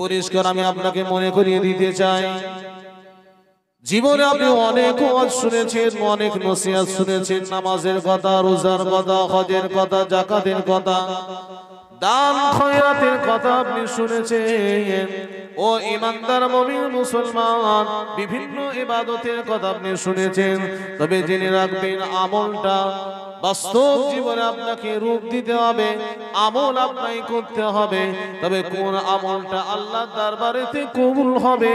পরিষ্কার আমি আপনাকে মনে করিয়ে দিতে চাই, জীবনে আপনি অনেক ওয়াজ শুনেছেন, অনেক নসিহত শুনেছেন, নামাজের কথা, রোজার কথা, হজের কথা, যাকাতের কথা, দান খয়রাতের কথা আপনি শুনেছেন। ও ইমানদার মুমিন মুসলমান, বিভিন্ন ইবাদতের কথা আপনি শুনেছেন। তবে জেনে রাখবেন, আমলটা বাস্তব জীবনে আপনাকে রূপ দিতে হবে, আমল আপনাকে করতে হবে। তবে কোন আমলটা আল্লাহর দরবারেতে কবুল হবে,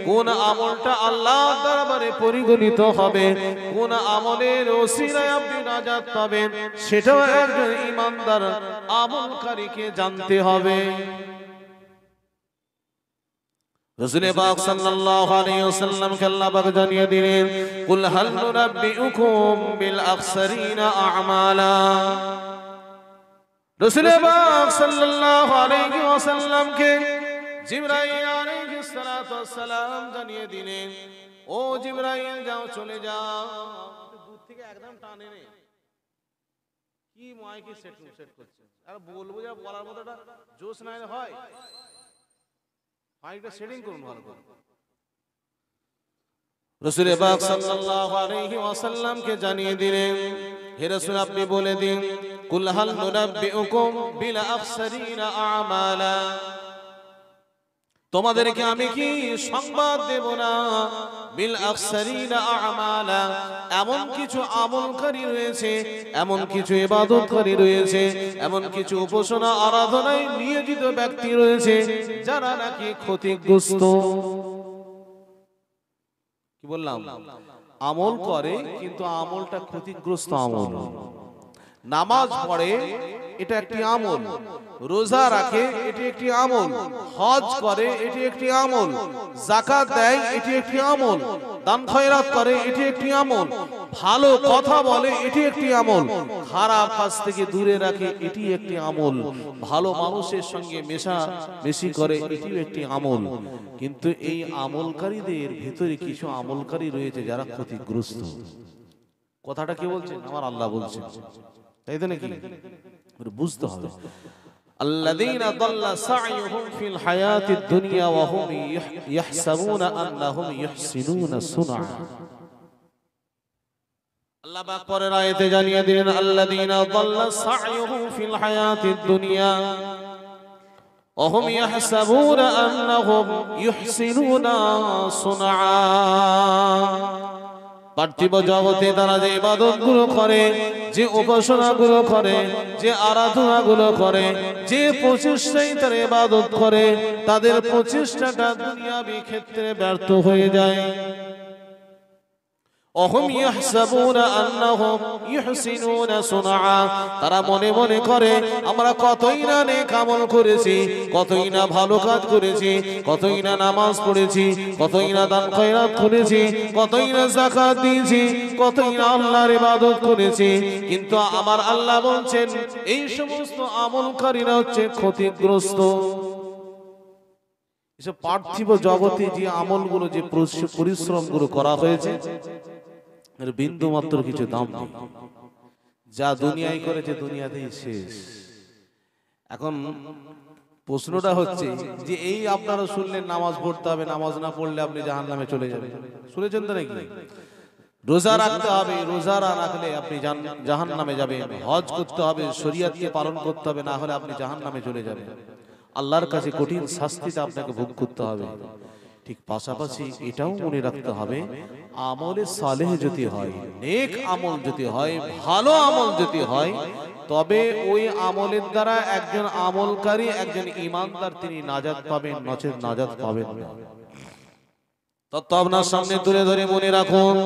কোন আমলটা আল্লাহর দরবারে পরিগণিত হবে, কোন আমলের ওসিলায় আপনি নাজাত পাবেন, সেটাও একজন ইমানদার আমলকারীকে জানতে হবে। রাসূল পাক সাল্লাল্লাহু আলাইহি ওয়াসাল্লাম কে আল্লাহ পাক জানিয়ে দিলেন, কুল হাল নুনাব্বিউকুম বিল আখসারিনা আ'মালা। রাসূল পাক সাল্লাল্লাহু আলাইহি ওয়াসাল্লাম কে জিবরাইল আলাইহিস সালাতু ওয়াস সালাম জানিয়ে দিলেন, ও জিবরাইল যাও, চলে যাও, দূর থেকে একদম টানে নে, কি মাইকে সেট করছে, আর বলবো যা বলার মতো একটা জোশ নাই হয়, মাইকটা সেটিং করুন ভালো করে। রাসূল পাক সাল্লাল্লাহু আলাইহি ওয়াসাল্লাম কে জানিয়ে দিলেন, হে রাসূল আপনি বলে দিন, কুল হাল নুনাব্বিউকুম বিল আখসারিনা আ'মালা, তোমাদেরকে আমি কি সংবাদ দেব না, বিল আখসারিনা আ'মালা, এমন কিছু আমলকারী রয়েছে, এমন কিছু ইবাদতকারী রয়েছে, এমন কিছু উপাসনা আরাধনায় নিয়োজিত ব্যক্তি রয়েছে যারা নাকি ক্ষতিগ্রস্ত। কি বললাম? আমল করে কিন্তু আমলটা ক্ষতিগ্রস্ত আমল। নামাজ পড়ে, এটা একটি আমল, রোজা রাখে, এটি একটি আমল, হজ করে, এটি একটি আমল, যাকাত দেয়, এটি একটি আমল, দান খয়রাত করে, এটি একটি আমল, ভালো কথা বলে, এটি একটি আমল, খারাপ কাজ থেকে দূরে রাখে, এটি একটি আমল, ভালো মানুষের সঙ্গে মেশামেশি করে, এটিও একটি আমল। কিন্তু এই আমলকারীদের ভিতরে কিছু আমলকারী রয়েছে যারা ক্ষতিগ্রস্ত। কথাটা কি বলছেন? আমার আল্লাহ বলছেন, তাই তো নাকি? বুঝতে হবে। আল্লাযীনা দাল্লা সা'য়ুহুম ফিল হায়াতিদ দুনিয়া ওয়া হুম ইয়াহসাবুনা আন্নাহুম ইহসিনুনা সুনআ। আল্লাহ পাক পরের আয়াতে জানিয়ে দিলেন, আল্লাযীনা দাল্লা সা'য়ুহুম ফিল হায়াতিদ দুনিয়া ওয়া হুম ইয়াহসাবুনা আন্নাহুম ইহসিনুনা সুনআ। পার্থিব জগতে তারা যে ইবাদতগুলো করে, যে উপাসনাগুলো করে, যে আরাধনাগুলো করে, যে প্রচেষ্টায় তারা ইবাদত করে, তাদের প্রচেষ্টাটা দুনিয়াবি ক্ষেত্রে ব্যর্থ হয়ে যায়। অহুম ইয়াহসাবুনা আন্নাহুম ইহসিনুনা সুনআ, তারা মনে মনে করে আমরা কতই না নেক আমল করেছি, কতই না ভালো কাজ করেছি, কতই না নামাজ পড়েছি, কতই না দান খয়রাত করেছি, কতই না যাকাত দিয়েছি, কতই না আল্লাহর ইবাদত করেছি, কিন্তু আমার আল্লাহ বলছেন এই সমস্ত আমলকারীরা হচ্ছে ক্ষতিগ্রস্ত। এসব পার্থিব জগতে যে আমলগুলো, যে পরিশ্রমগুলো করা হয়েছে, এর বিন্দু মাত্র কিছু দাম নেই। যা দুনিয়ায় করেছে দুনিয়াতেই শেষ। এখন প্রশ্নটা হচ্ছে যে এই আপনারা শুনলেন নামাজ পড়তে হবে, নামাজ না পড়লে আপনি জাহান্নামে চলে যাবেন, শুনেছেন তো নাকি? রোজা রাখতে হবে, রোজা না রাখলে আপনি জাহান্নামে যাবেন, হজ করতে হবে, শরীয়তকে পালন করতে হবে, না হলে আপনি জাহান্নামে চলে যাবেন, আল্লাহর কাছে কঠিন শাস্তিটা আপনাকে ভোগ করতে হবে। ঠিক পাশাপাশি এটাও মনে রাখতে হবে, আমলে সালেহ যদি হয়, নেক আমল যদি হয়, ভালো আমল যদি হয়, তবে ওই আমলের দ্বারা একজন আমলকারী, একজন ঈমানদার তিনি নাজাত পাবেন, নচেত নাজাত পাবেন না। তত্ত্ব আপনার সামনে তুলে ধরে মনে রাখুন,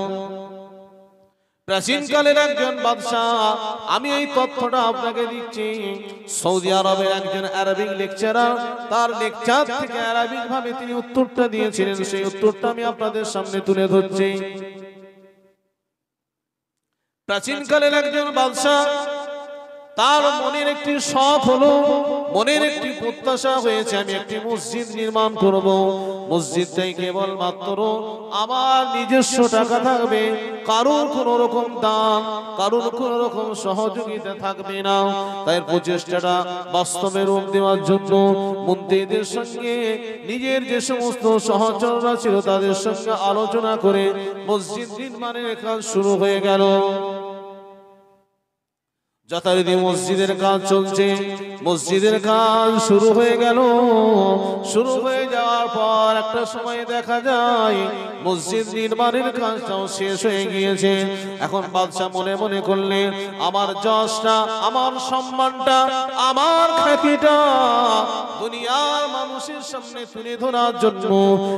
প্রাচীনকালের একজন বাদশাহ, আমি এই তথ্যটা আপনাকে দিচ্ছি, সৌদি আরবের একজন আরবিক লেকচারার, তার লেকচার থেকে আরবিক ভাবে তিনি উত্তরটা দিয়েছিলেন, সেই উত্তরটা আমি আপনাদের সামনে তুলে ধরছি। প্রাচীনকালের একজন বাদশাহ, তার মনের একটি শখ হলো, মনের একটি প্রত্যাশা হয়েছে, আমি একটি মসজিদ নির্মাণ করব। মসজিদটাই কেবল মাত্র আমার নিজস্ব টাকা থাকবে, কারোর কোনো রকম দান, কারোর কোনো রকম সহযোগিতা থাকবে না। তাই প্রচেষ্টাটা বাস্তবে রূপ দেওয়ার জন্য মন্ত্রীদের সঙ্গে নিজের যে সমস্ত সহচররা ছিল তাদের সঙ্গে আলোচনা করে মসজিদ নির্মাণের কাজ শুরু হয়ে গেল। যথারীতি মসজিদের কাজ চলছে, মসজিদের কাজ শুরু হয়ে গেল। শুরু হয়ে যাওয়ার পর একটা সময় দেখা যায় মসজিদ নির্মাণের কাজটাও শেষ হয়ে গিয়েছে। এখন বাদশা মনে মনে করলেন, আমার যশটা, আমার সম্মানটা, আমার খ্যাতিটা দুনিয়ার মানুষের সামনে তুলে ধরার জন্য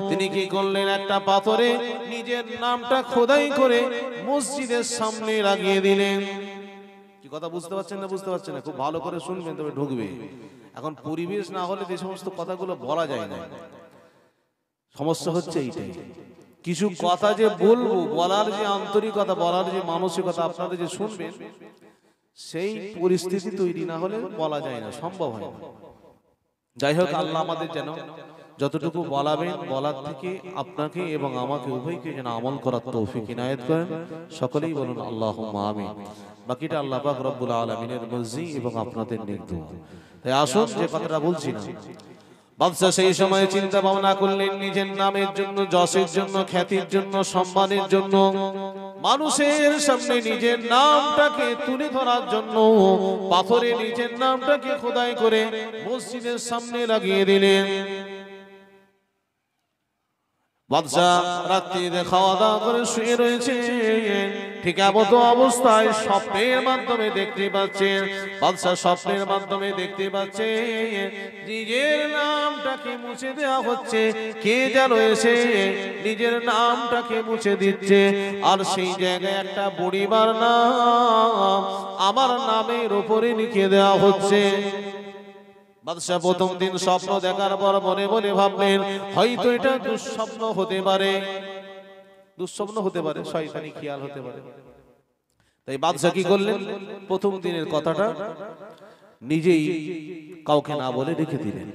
তিনি কি করলেন, একটা পাথরে নিজের নামটা খোদাই করে মসজিদের সামনে লাগিয়ে দিলেন। কথা বুঝতে পারছেন না? বুঝতে পারছেন না? খুব ভালো করে শুনবেন, তবে ঢুকবে। এখন পরিবেশ না হলে যে সমস্ত কথাগুলো বলা যায় না। সমস্যা হচ্ছে এইটাই, কিছু কথা যে বলবো, বলার যে আন্তরিকতা, বলার যে মানসিকতা আপনারা যে শুনবেন, সেই পরিস্থিতি তৈরি না হলে বলা যায় না, সম্ভব হয় না। যাই হোক, আল্লাহ আমাদের যেন যতটুকু বলাবেন বলার থেকে আপনাকে এবং আমাকে উভয়কে যেন আমল করার তৌফিক ইনায়েত করেন। সকলেই বলুন আল্লাহুম্মা আমিন। বাকিটা আল্লাহ পাক রব্বুল আলামিনের মর্জি এবং আপনাদের নেক দোয়া। তাই আসুন যে কথাটা বলছি না, বাদশা সেই সময় চিন্তা ভাবনা করলেন নিজের নামের জন্য, যশের জন্য, খ্যাতির জন্য, সম্মানের জন্য, মানুষের সামনে নিজের নামটাকে তুলে ধরার জন্য পাথরে নিজের নামটাকে খোদাই করে মসজিদের সামনে লাগিয়ে দিলেন। বাদশা রাত্রিতে খাওয়া দাওয়া করে শুয়ে রয়েছে, ঠিক এমতো অবস্থায় স্বপ্নের মাধ্যমে দেখতে পাচ্ছেন, বাদশা স্বপ্নের মাধ্যমে দেখতে পাচ্ছে নিজের নামটাকে মুছে দেওয়া হচ্ছে। কে যেন এসে নিজের নামটাকে মুছে দিচ্ছে, আর সেই জায়গায় একটা বুড়িমার নাম আমার নামের উপরে লিখে দেওয়া হচ্ছে। বাদশা প্রথম দিন স্বপ্ন দেখার পর মনে মনে ভাবলেন, হয়তো এটা দুঃস্বপ্ন হতে পারে, দুঃস্বপ্ন হতে পারে, শয়তানি খেয়াল হতে পারে। তাই বাদশা কি করলেন, প্রথম দিনের কথাটা নিজেই কাউকে না বলে রেখে দিলেন।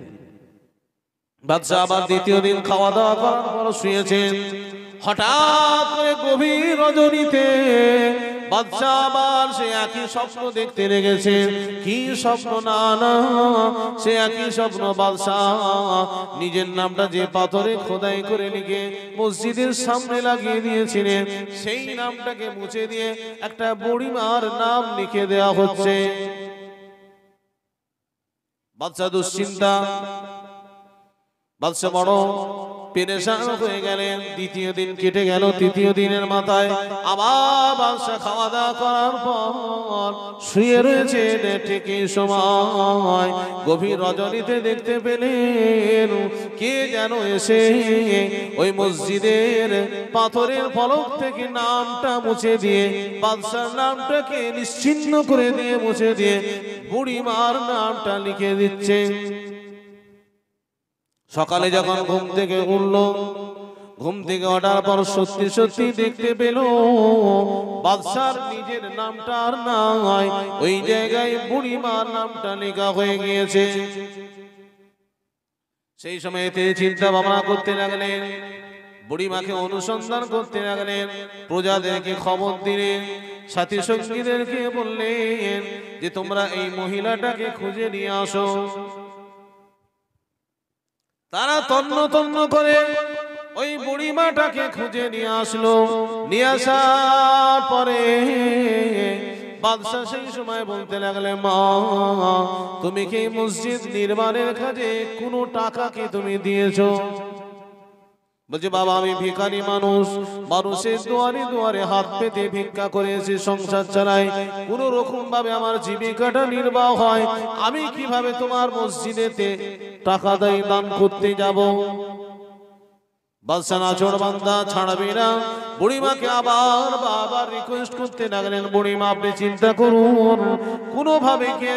বাদশা আবার দ্বিতীয় দিন খাওয়া দাওয়া করার পর শুয়েছেন। হঠাৎ করে গভীর রজনীতে বাদশা আবার সে একই স্বপ্ন দেখতে লেগেছে। কি স্বপ্ন? না না, সে একই স্বপ্ন। বাদশা নিজের নামটা যে পাথরে খোদাই করে লিখে মসজিদের সামনে লাগিয়ে দিয়েছিলেন, সেই নামটাকে মুছে দিয়ে একটা বুড়িমার নাম লিখে দেওয়া হচ্ছে। বাদশা দুশ্চিন্তা, বাদশা বড় পেরেশান হয়ে গেলেন। দ্বিতীয় দিন কেটে গেল, তৃতীয় দিনের মাথায় আবার বাদশা খাওয়া দাওয়া করার পর শুয়ে রয়েছে। ঠিকই সময় গভীর রজনীতে দেখতে পেলেন কে যেন এসে ওই মসজিদের পাথরের ফলক থেকে নামটা মুছে দিয়ে, বাদশার নামটাকে নিশ্চিহ্ন করে দিয়ে, মুছে দিয়ে বুড়িমার নামটা লিখে দিচ্ছে। সকালে যখন ঘুম থেকে উঠল, ঘুম থেকে ওঠার পর সত্যি সত্যি দেখতে পেল বাদশার নিজের নামটা আর নাই, ওই জায়গায় বুড়িমার নামটা লেখা হয়ে গিয়েছে। সেই সময় চিন্তা ভাবনা করতে লাগলেন, বুড়িমাকে অনুসন্ধান করতে লাগলেন, প্রজাদেরকে খবর দিলেন, সাথী সঙ্গীদেরকে বললেন যে তোমরা এই মহিলাটাকে খুঁজে নিয়ে আসো। তারা তন্ন তন্ন করে ওই বুড়িমাটাকে খুঁজে নিয়ে আসলো। নিয়ে আসার পরে বাদশা সেই সময় বলতে লাগলে, মা তুমি কি মসজিদ নির্মাণের কাজে কোনো টাকা কি তুমি দিয়েছো? বলছে, বাবা আমি ভিখারি মানুষ, মানুষের দুয়ারে দুয়ারে হাত পেতে ভিক্ষা করেছি, সংসার চালাই, কোন রকম ভাবে আমার জীবিকাটা নির্বাহ হয়, আমি কিভাবে তোমার মসজিদেতে টাকা দেই দান করতে যাব? বাদশা নাছোড় বান্দা, ছাড়বে না। বুড়িমাকে আবার বাবার রিকোয়েস্ট করতে লাগলেন, বুড়িমা আপনি চিন্তা করুন, কোনোভাবে কি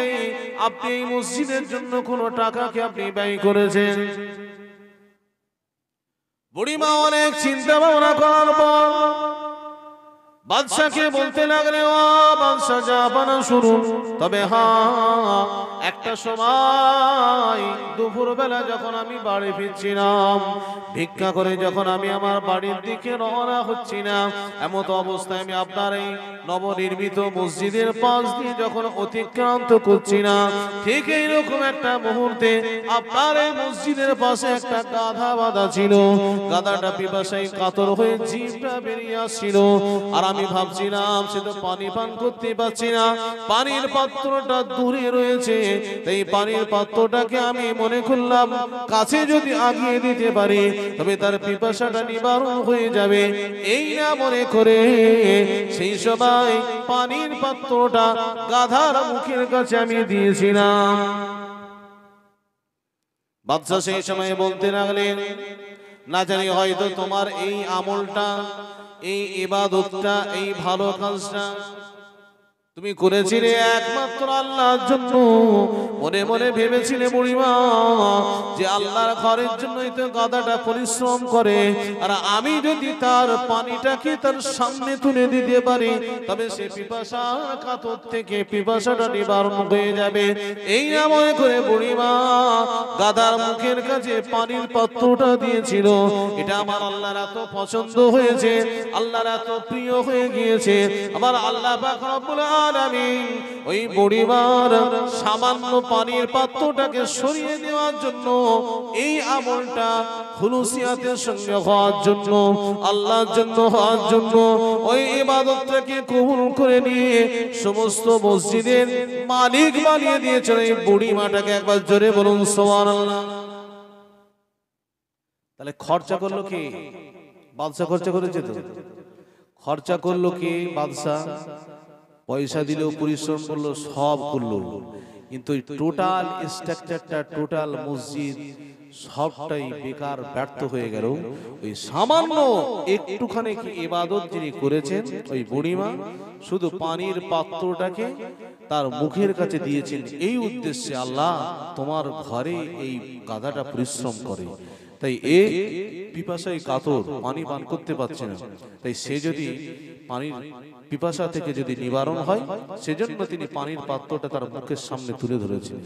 আপনি এই মসজিদের জন্য কোনো টাকা কি আপনি ব্যয় করেছেন? বুড়িমা অনেক চিন্তা ভাবনা করার পর বাদশাকে বলতে লাগলেন, ও বাদশা জাহাপানা শুনুন, তবে হ্যাঁ, একটা সময় দুপুর বেলা যখন আমি বাড়ি ফিরছিলাম, ভিক্ষা করে যখন আমি আমার বাড়ির দিকে রওনা হচ্ছি না, এমত অবস্থায় আমি আপনার এই নবনির্মিত মসজিদের পাশ দিয়ে যখন অতিক্রান্ত করছি না, ঠিক এইরকম একটা মুহূর্তে আপনার এই মসজিদের পাশে একটা গাধা বাঁধা ছিল। গাধাটা পিপাসায় কাতর হয়ে জিভটা বেরিয়ে আসছিল, আর আমি ভাবছিলাম সে তো পানি পান করতে পারছি না, পানির পাত্রটা দূরে রয়েছে, এই পানির পাত্রটাকে আমি মনে করলাম কাছে যদি আগিয়ে দিতে পারি তবে তার পিপাসাটা নিবারণ হয়ে যাবে। এই না মনে করে সেই সময় পানির পাত্রটা গাধার মুখের কাছে আমি দিয়েছিলাম। বাদশা সেই সময় বলতে লাগলেন, না জানি হয়তো তোমার এই আমলটা, এই ইবাদতটা, এই ভালো কাজটা তুমি করেছিলে একমাত্র আল্লাহর জন্য। মনে মনে ভেবেছিলে বুড়িমা যে আল্লাহর ঘরের জন্যই তো গাধাটা পরিশ্রম করে, আর আমি যদি তার পানিটাকে তার সামনে তুলে দিতে পারি তবে সে পিপাসা কাতর থেকে পিপাসাটা নিবারণ হয়ে যাবে। এই না মনে করে বুড়িমা গাধার মুখের কাছে পানির পাত্রটা দিয়েছিল। এটা আমার আল্লাহর এত পছন্দ হয়েছে, আল্লাহর এত প্রিয় হয়ে গিয়েছে, আমার আল্লাহ পাক রব্বুল আলামিন ওই বুড়িমার সামান্য পানির পাত্রটাকে সরিয়ে দেওয়ার জন্য, এই আমলটা খুলুসিয়াতের সঙ্গে হওয়ার জন্য, আল্লাহর জন্য হওয়ার জন্য, ওই ইবাদতটাকে কবুল করে নিয়ে সমস্ত মসজিদের মালিক বানিয়ে দিয়েছেন এই বুড়িমাটাকে। একবার জোরে বলুন সুবহানাল্লাহ। তাহলে খরচা করলো কি? বাদশা খরচা করেছে তো? খরচা করলো কি? বাদশা পয়সা দিলেও, পরিশ্রম করলো, সব করলো, কিন্তু টোটাল স্ট্রাকচারটা, টোটাল মসজিদ সবটাই বেকার, ব্যর্থ হয়ে গেল। ওই সামান্য একটুখানি কি ইবাদত যিনি করেছেন ওই বুড়িমা, শুধু পানির পাত্রটাকে তার মুখের কাছে দিয়েছেন এই উদ্দেশ্যে, আল্লাহ তোমার ঘরে এই গাধাটা পরিশ্রম করে, তাই এ পিপাসায় কাতর, পানি পান করতে পারছে না, তাই সে যদি পানির পিপাসা থেকে যদি নিবারণ হয় সেজন্য তিনি পানির পাত্রটা তার মুখের সামনে তুলে ধরেছিলেন।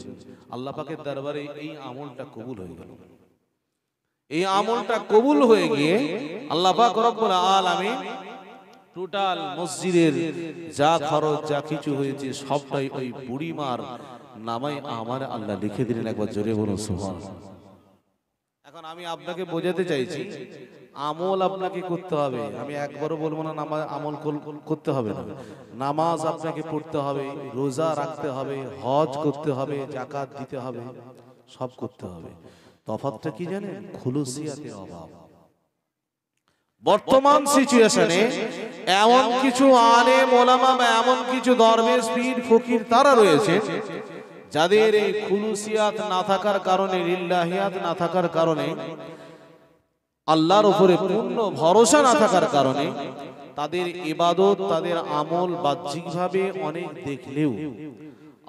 আল্লাহ পাকের দরবারে এই আমলটা কবুল হয়ে গেল। এই আমলটা কবুল হয়ে গিয়ে আল্লাহ পাক রব্বুল আলামিন টোটাল মসজিদের যা খরচ, যা কিছু হয়েছে সবটাই ওই বুড়িমার নামে আমার আল্লাহ লিখে দিলেন। একবার জোরে বলুন সুবহানাল্লাহ। এখন আমি আপনাকে বোঝাতে চাইছি, আমল আপনাকে করতে হবে। আমি একবারও বলবো না নামাজ আমল করতে হবে না। নামাজ আপনাকে পড়তে হবে, রোজা রাখতে হবে, হজ করতে হবে, যাকাত দিতে হবে, সব করতে হবে। তফাৎটা কি জানেন? খুলুসিয়াতের অভাব। বর্তমান সিচুয়েশনে এমন কিছু আলেম ওলামা বা এমন কিছু দরবেশ, পীর, ফকির তারা রয়েছে যাদের এই খুলুসিয়াত না থাকার কারণে, লিল্লাহিয়াত না থাকার কারণে, আল্লাহর উপরে পূর্ণ ভরসা না থাকার কারণে তাদের ইবাদত, তাদের আমল বাহ্যিকভাবে অনেক দেখলেও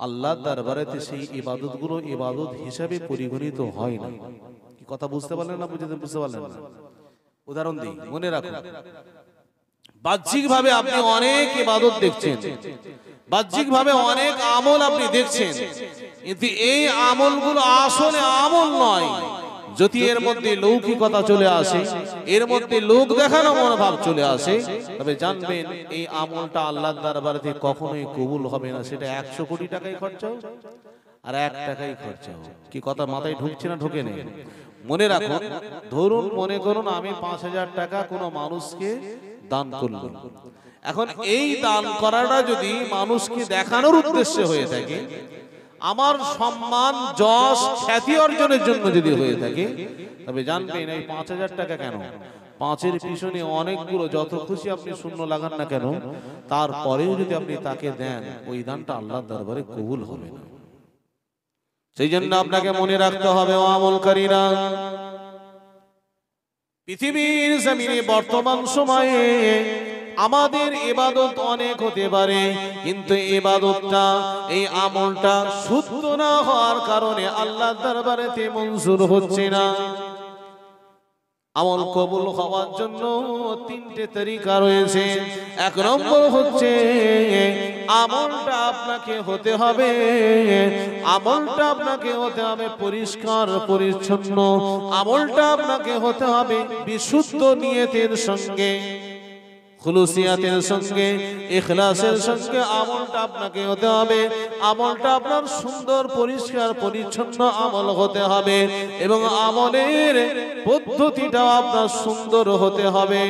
আল্লাহর দরবারেতে সেই ইবাদতগুলো ইবাদত হিসাবে পরিগণিত হয় না। কি কথা বুঝতে পারলেন না? বুঝতে পারলেন না? উদাহরণ দিই, মনে রাখুন। বাহ্যিকভাবে আপনি অনেক ইবাদত দেখছেন, বাহ্যিকভাবে অনেক আমল আপনি দেখছেন, কিন্তু এই আমলগুলো আসলে আমল নয়। যদি এর মধ্যে লৌকিকতা চলে আসে, এর মধ্যে লোক দেখানো মনোভাব চলে আসে, তবে জানবেন এই আমলটা আল্লাহর দরবারে কখনোই কবুল হবে না। সেটা 100 কোটি টাকাই খরচা হোক আর 1 টাকাই খরচা হোক। কি কথা মাথায় ঢুকছে না ঢোকে নেই? মনে রাখুন, ধরুন মনে করুন আমি 5000 টাকা কোনো মানুষকে দান করলাম। এখন এই দান করাটা যদি মানুষকে দেখানোর উদ্দেশ্যে হয়ে থাকে, আমার সম্মান, যশ, খ্যাতি অর্জনের জন্য যদি হয়ে থাকে, তবে জানবেন এই 5000 টাকা কেন, 5-এর পিছনে অনেকগুলো, যত খুশি আপনি শূন্য লাগান না কেন, তারপরেও যদি আপনি তাকে দেন, ওই দানটা আল্লাহর দরবারে কবুল হবে না। সেই জন্য আপনাকে মনে রাখতে হবে, ও আমলকারীরা, পৃথিবীর জমিনে বর্তমান সময়ে আমাদের ইবাদত অনেক হতে পারে, কিন্তু ইবাদতটা, এই আমলটা শুদ্ধ না হওয়ার কারণে আল্লাহর দরবারেতে মঞ্জুর হচ্ছে না। আমল কবুল হওয়ার জন্য তিনটে তরিকা রয়েছে। এক নম্বর হচ্ছে আমলটা আপনাকে হতে হবে, আমলটা আপনাকে হতে হবে পরিষ্কার পরিচ্ছন্ন, আমলটা আপনাকে হতে হবে বিশুদ্ধ নিয়তের সঙ্গে, খুলুসিয়াতের সঙ্গে, ইখলাসের সঙ্গে আমলটা আপনাকে হতে হবে। আমলটা আপনার সুন্দর পরিষ্কার পরিচ্ছন্ন আমল হতে হবে এবং আমলের পদ্ধতিটাও আপনার সুন্দর হতে হবে।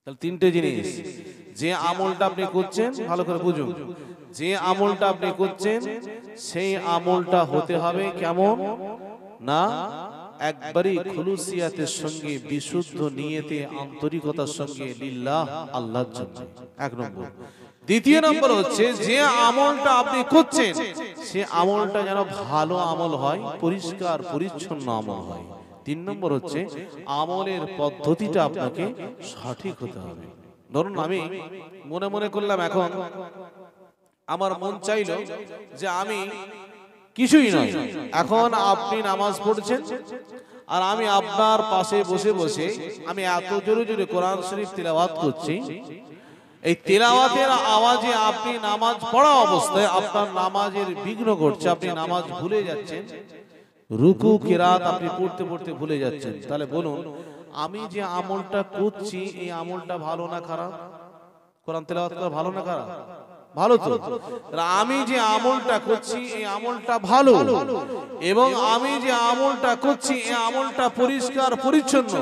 তাহলে তিনটে জিনিস। যে আমলটা আপনি করছেন, ভালো করে বুঝুন, যে আমলটা আপনি করছেন সেই আমলটা হতে হবে কেমন না, একবারই খুলুসিয়াতের সঙ্গে, বিশুদ্ধ নিয়তে, আন্তরিকতার সঙ্গে, লিল্লাহ, আল্লাহর জন্য। এক নম্বর। দ্বিতীয় নম্বর হচ্ছে যে আমলটা আপনি করছেন সে আমলটা যেন ভালো আমল হয়, পরিষ্কার পরিচ্ছন্ন আমল হয়। তিন নম্বর হচ্ছে আমলের পদ্ধতিটা আপনাকে সঠিক হতে হবে। ধরুন আমি মনে মনে করলাম, এখন আমার মন চাইলো যে আমি কিছুই নয়, এখন আপনি নামাজ পড়ছেন আর আমি আপনার পাশে বসে বসে আমি এত জোরে জোরে কোরআন শরীফ তিলাওয়াত করছি, এই তিলাওয়াতের আওয়াজে আপনি নামাজ পড়া অবস্থায় আপনার নামাজের বিঘ্ন ঘটছে, আপনি নামাজ ভুলে যাচ্ছেন, রুকু কিরাত আপনি পড়তে পড়তে ভুলে যাচ্ছেন। তাহলে বলুন, আমি যে আমলটা করছি এই আমলটা ভালো না খারাপ? কোরআন তিলাওয়াত করা ভালো না খারাপ? ভালো তো। আমি যে আমলটা করছি এই আমলটা ভালো, এবং আমি যে আমলটা করছি এই আমলটা পরিষ্কার পরিচ্ছন্ন,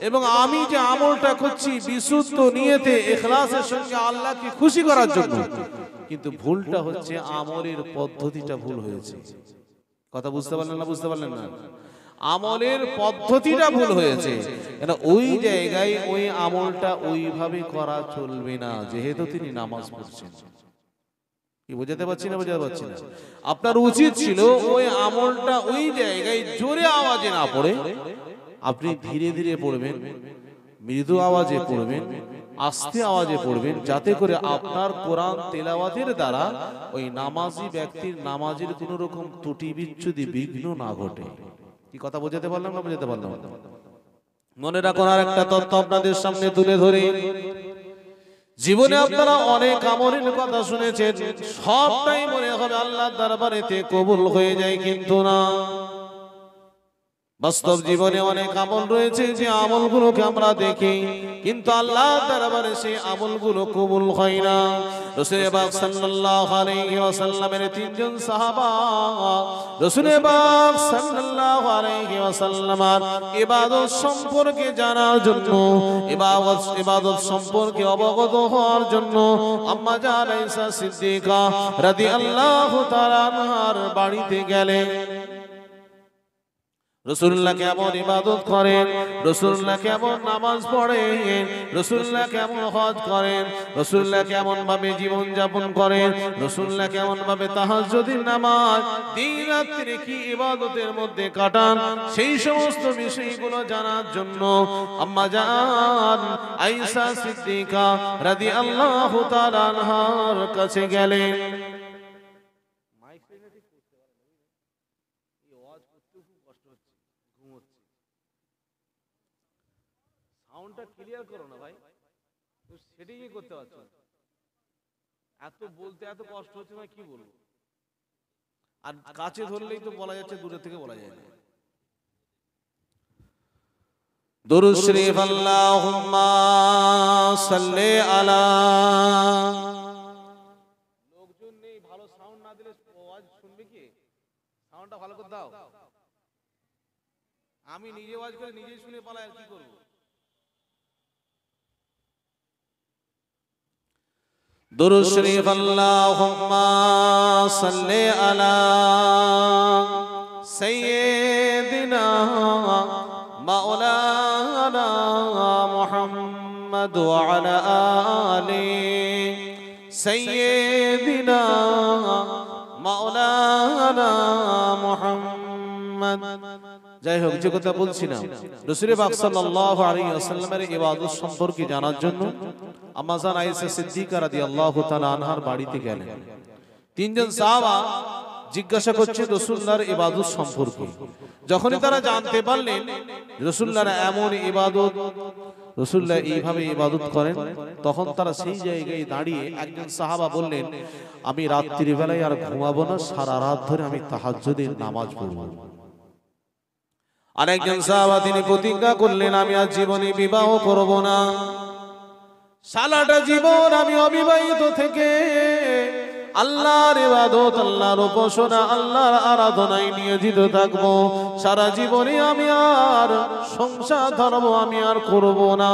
এবং আমি যে আমলটা করছি বিশুদ্ধ নিয়তে, ইখলাসের সঙ্গে, আল্লাহকে খুশি করার জন্য। কিন্তু ভুলটা হচ্ছে আমলের পদ্ধতিটা ভুল হয়েছে। কথা বুঝতে পারলেন না? বুঝতে পারলেন না? আমলের পদ্ধতিটা ভুল হয়েছে। ওই জায়গায় ওই আমলটা ওইভাবে করা চলবে না, যেহেতু তিনি নামাজ পড়ছেন। কি বুঝাতে পারছি না? বুঝাতে পারছি না? আপনার উচিত ছিল ওই আমলটা ওই জায়গায় জোরে আওয়াজে না পড়ে আপনি ধীরে ধীরে পড়বেন, মৃদু আওয়াজে পড়বেন, আস্তে আওয়াজে পড়বেন, যাতে করে আপনার কোরআন তেলাওয়াতের দ্বারা ওই নামাজি ব্যক্তির নামাজের কোনো রকম ত্রুটি বিচ্ছুতি বিঘ্ন না ঘটে। কি কথা বোঝাতে পারলাম না? বোঝাতে পারলাম? মনে রাখুন, আর একটা তথ্য আপনাদের সামনে তুলে ধরে, জীবনে আপনারা অনেক আমলের কথা শুনেছেন, সবটাই মনে হবে আল্লাহর দরবারেতে কবুল হয়ে যায়, কিন্তু না। বাস্তব জীবনে অনেক আমল রয়েছে যে আমলগুলোকে আমরা দেখি, কিন্তু আল্লাহর দরবারে সেই আমলগুলো কবুল হয় না। রাসূল পাক সাল্লাল্লাহু আলাইহি ওয়াসাল্লামের তিনজন সাহাবা রাসূল পাক সাল্লাল্লাহু আলাইহি ওয়াসাল্লামের ইবাদত সম্পর্কে জানার জন্য, ইবাদত সম্পর্কে অবগত হওয়ার জন্য আম্মা জান আয়েশা সিদ্দিকা রাদিয়াল্লাহু তাআলা আনহার বাড়িতে গেলেন। রাসূলুল্লাহ কেমন ইবাদত করেন, রাসূলুল্লাহ কেমন নামাজ পড়েন, রাসূলুল্লাহ কেমন হজ করেন, রাসূলুল্লাহ কেমন ভাবে জীবন যাপন করেন, রাসূলুল্লাহ কেমন ভাবে তাহাজ্জুদের নামাজ, দিন রাত্রি কি ইবাদতের মধ্যে কাটান, সেই সমস্ত বিষয়গুলো জানার জন্য আম্মা জান আয়েশা সিদ্দিকা রাদিয়াল্লাহু তাআলা আনহার কাছে গেলেন। সাউন্ডটা ক্লিয়ার করো না ভাই, তো সেটিংই করতে পারছো না। এত বলতে এত কষ্ট হচ্ছে না, কি বলবো? আর কাছে ধরলেই তো বলা যাচ্ছে, দূরে থেকে বলা যায় না। দুরূদ শরীফ আল্লাহুম্মা সাল্লি আলা। লোকজন নেই, ভালো সাউন্ড না দিলে আওয়াজ শুনবে কি? সাউন্ডটা ভালো করে দাও। আমি নিজে আওয়াজ করে নিজেই শুনে পালাই, আর কি করবো? দুরূদ শরীফ আল্লাহুম্মা সাল্লি আলা সাইয়্যিদিনা মাওলানা মুহাম্মদ ওয়া আলা আলি সাইয়্যিদিনা মাওলানা মুহাম্মদ। যাই হোক, যে কথা বলছিলাম, রাসূল পাক সাল্লাল্লাহু আলাইহি ওয়াসাল্লামের ইবাদত সম্পর্কে জানার জন্য আম্মা জান আয়েশা সিদ্দিকা রাদিয়াল্লাহু তাআলা আনহার বাড়িতে গেলেন। তিনজন সাহাবা জিজ্ঞাসা করছে রাসূলুল্লাহর ইবাদত সম্পর্কে। যখনই তারা জানতে পারলেন রাসূলুল্লাহর এমন ইবাদত, রাসূলুল্লাহ এইভাবে ইবাদত করেন। তখন তারা সেই জায়গায় দাঁড়িয়ে একজন সাহাবা বললেন, আমি রাত্রির বেলায় আর ঘুমাবো না, সারা রাত ধরে আমি তাহাজ্জুদের নামাজ পড়ব। আরেকজন সাহাবা তিনি প্রতিজ্ঞা করলেন, আমি আর জীবনে বিবাহ করব না, সারাটা জীবন আমি অবিবাহিত থেকে আল্লাহর ইবাদত, আল্লাহর উপাসনা, আল্লাহর আরাধনায় নিয়োজিত থাকব। সারা জীবনে আমি আর সংসার ধর্ম আমি আর করব না।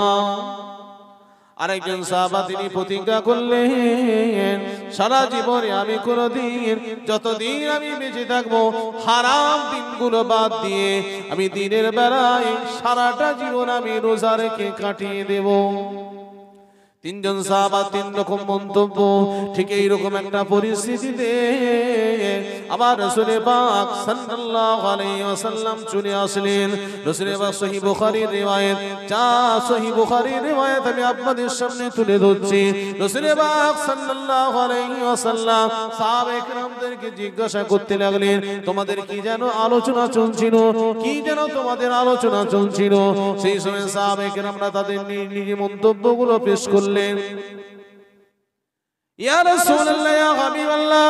আরেকজন সাহাবা তিনি প্রতিজ্ঞা করলেন, সারা জীবনে আমি কোনদিন, যতদিন আমি বেঁচে থাকবো, হারাম দিনগুলো বাদ দিয়ে আমি দিনের বেলায় সারাটা জীবন আমি রোজা রেখে কাটিয়ে দেব। তিনজন সাহাবা তিন রকম মন্তব্য। ঠিক এইরকম একটা পরিস্থিতিতে আবার রাসূল পাক সাল্লাল্লাহু আলাইহি ওয়াসাল্লাম চলে আসলেন। রাসূল পাক সহিহ বুখারীর রিওয়ায়াত, যা সহিহ বুখারীর রিওয়ায়াত আমি আপনাদের সামনে তুলে ধরছি। রাসূল পাক সাল্লাল্লাহু আলাইহি ওয়াসাল্লাম সাহাবায়ে কেরামদেরকে জিজ্ঞাসা করতে লাগলেন, তোমাদের কি যেন আলোচনা চলছিল, কি যেন তোমাদের আলোচনা চলছিল। সেই সময় সাহাবায়ে কেরামরা তাদের নিজ মন্তব্যগুলো পেশ করলেন। ইয়া রাসূলুল্লাহ, ইয়া হাবিবাল্লাহ,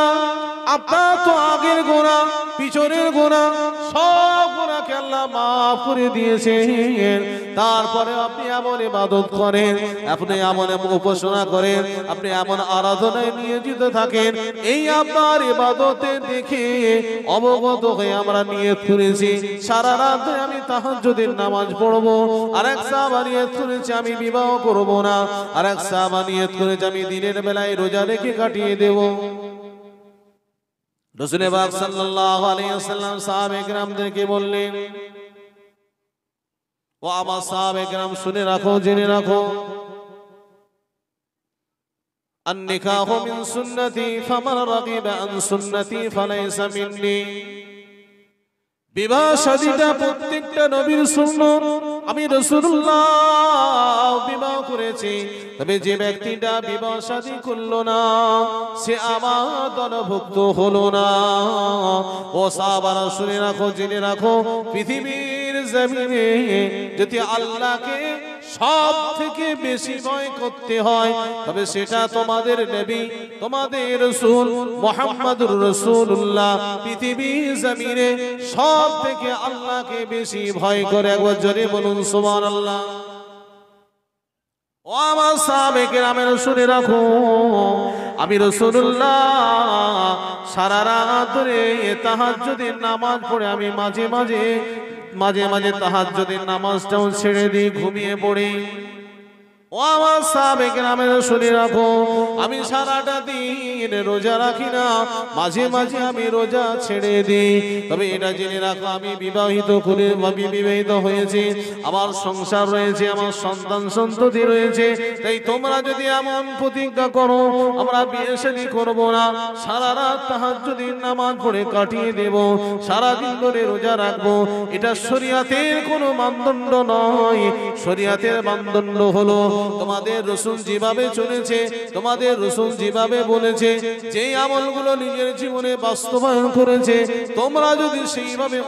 আপনার তো আগের গুনাহ, পিছনের গুনাহ, সব গুনাহকে আল্লাহ মাফ করে দিয়েছেন। তারপরে আপনি এমন ইবাদত করেন, আপনি এমন উপাসনা করেন, আপনি এমন আরাধনায় নিয়োজিত থাকেন, এই আপনার ইবাদতে দেখে অবগত হয়ে আমরা নিয়ত করেছি সারা রাত আমি তাহাজ্জুদের নামাজ পড়ব। আরেক সাহাবা নিয়ত করেছে আমি বিবাহ করব না। আরেক সাহাবা নিয়ত করেছে আমি দিনের বেলায় রোজা রেখে কাটিয়ে দেব। রাসূল পাক সাল্লাল্লাহু আলাইহি ওয়াসাল্লাম সাহাবায়ে কেরামদেরকে বললেন, ও আমার সাহাবায়ে কেরাম, শুনে রাখো, জেনে রাখো, আন-নিকাহু মিন সুন্নতি ফামান রাগিবা আন সুন্নতি ফালাইসা মিন্নি। বিবাহ শাদীটা প্রত্যেকটা নবীর সুন্নাত। আমি রাসূলুল্লাহ বিবাহ করেছি, তবে যে ব্যক্তিটা বিবাহ শাদী করলো না সে আমার দলভুক্ত হলো না। ও সাহাবারা, শুনে রাখো, জেনে রাখো, পৃথিবীর জমিনে যদি আল্লাহকে সব থেকে বেশি ভয় করতে হয় তবে সেটা তোমাদের নবী, তোমাদের রাসূল মুহাম্মদুর রাসূলুল্লাহ পৃথিবীর জমিনে সব থেকে আল্লাহকে বেশি ভয় করে। একবার জোরে বলুন সুবহানাল্লাহ। ও আমার সাহাবায়ে কেরামের, শুনে রাখো, আমি রাসূলুল্লাহ সারা রাত ধরে তাহাজ্জুদের নামাজ পড়ে আমি মাঝে মাঝে তাহাজ্জুদের নামাজটাও ছেড়ে দিই, ঘুমিয়ে পড়ি। ও আমার সাহাবায়ে কেরামের, শুনে রাখো, আমি সারাটা দিন রোজা রাখি না, মাঝে মাঝে আমি রোজা ছেড়ে দিই। তবে এটা জেনে রাখো, আমি বিবাহিত হয়েছি, আমার সংসার রয়েছে, আমার সন্তান সন্ততি রয়েছে। তাই তোমরা যদি এমন প্রতিজ্ঞা করো আমরা বিয়ে শাদী করব না, সারা রাত তাহাজ্জুদের নামাজ পড়ে কাটিয়ে দেব, সারা দিন ধরে রোজা রাখবো, এটা শরীয়তের কোনো মানদণ্ড নয়। শরীয়তের মানদণ্ড হলো তোমাদের রাসূল যেভাবে চলেছে, তোমাদের রাসূল যেভাবে বলেছে, যেই আমলগুলো নিজের জীবনে বাস্তবায়ন করেছে, তোমরা যদি সেইভাবে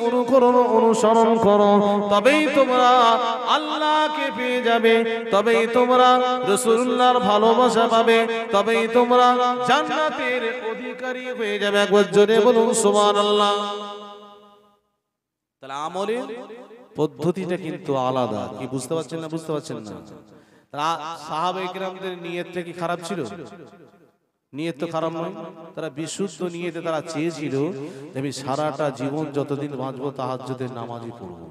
অনুসরণ করো তবেই তোমরা আল্লাহকে পেয়ে যাবে, তবেই তোমরা রাসূলুল্লাহর ভালোবাসা পাবে, তবেই তোমরা জান্নাতের অধিকারী হয়ে যাবে। একবার জোরে বলুন সুবহানাল্লাহ। তাহলে আমলের পদ্ধতিটা কিন্তু আলাদা। কি বুঝতে পারছেন না? বুঝতে পারছেন না? সাহাবায়ে কেরামদের নিয়তটা কি খারাপ ছিল? নিয়ত তো খারাপ নয়, তারা বিশুদ্ধ নিয়তে তারা চেয়েছিল আমি সারাটা জীবন যতদিন বাঁচবো তাহাজ্জুদের নামাজই পড়বো।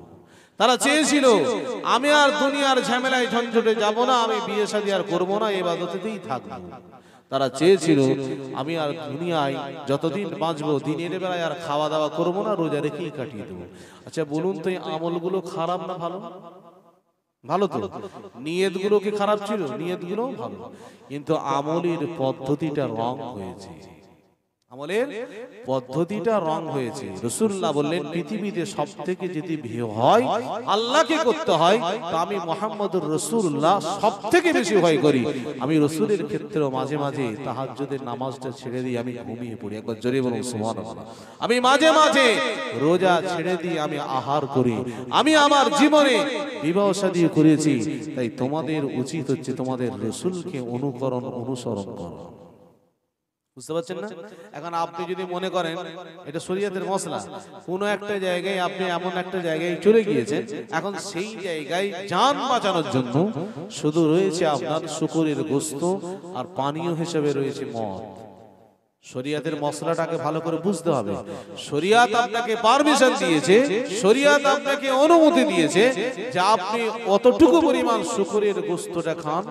তারা চেয়েছিল আমি আর দুনিয়ার ঝামেলায় ঝঞ্ঝটে যাব না, আমি বিয়ে শাদী আর করবো না, ইবাদতেই থাকবো। তারা চেয়েছিল আমি আর দুনিয়ায় যতদিন বাঁচবো দিনের বেলায় আর খাওয়া দাওয়া করবো না, রোজা রেখেই কাটিয়ে দেবো। আচ্ছা বলুন তো, এই আমলগুলো খারাপ না ভালো? ভালো তো। নিয়তগুলো কি খারাপ ছিল? নিয়তগুলো ভালো, কিন্তু আমলের পদ্ধতিটা রং হয়েছে। আমলের পদ্ধতিটা রং হয়েছে। রাসূলুল্লাহ বললেন পৃথিবীতে সবথেকে যদি বিয়ে হয় আল্লাহকে করতে হয় তো আমি মুহাম্মদুর রাসূলুল্লাহ সবথেকে বেশি ভয় করি। আমি রাসূলের ক্ষেত্রে মাঝে মাঝে তাহাজ্জুদের নামাজটা ছেড়ে দিই, আমি ঘুমিয়ে পড়ি। একবার জোরে বলুন সুবহানাল্লাহ। আমি মাঝে মাঝে রোজা ছেড়ে দিই, আমি আহার করি। আমি আমার জীবনে বিবাহ শাদী করেছি, তাই তোমাদের উচিত হচ্ছে তোমাদের রাসূলকে অনুসরণ করা। বুঝতে পারছেন না? এখন আপনি যদি মনে করেন এটা শরীয়তের মসলা, কোন একটা জায়গায় আপনি এমন একটা জায়গায় চলে গিয়েছেন, এখন সেই জায়গায় জান বাঁচানোর জন্য শুধু রয়েছে আপনার শুকরের গোশত আর পানীয় হিসেবে রয়েছে মদ। শরিয়াতের মশলাটাকে ভালো করে বুঝতে হবে। শরিয়াত আপনাকে পারমিশন দিয়েছে, শরিয়াত আপনাকে অনুমতি দিয়েছে যে আপনি অতটুকু পরিমাণ শুকরের গোশতটা খান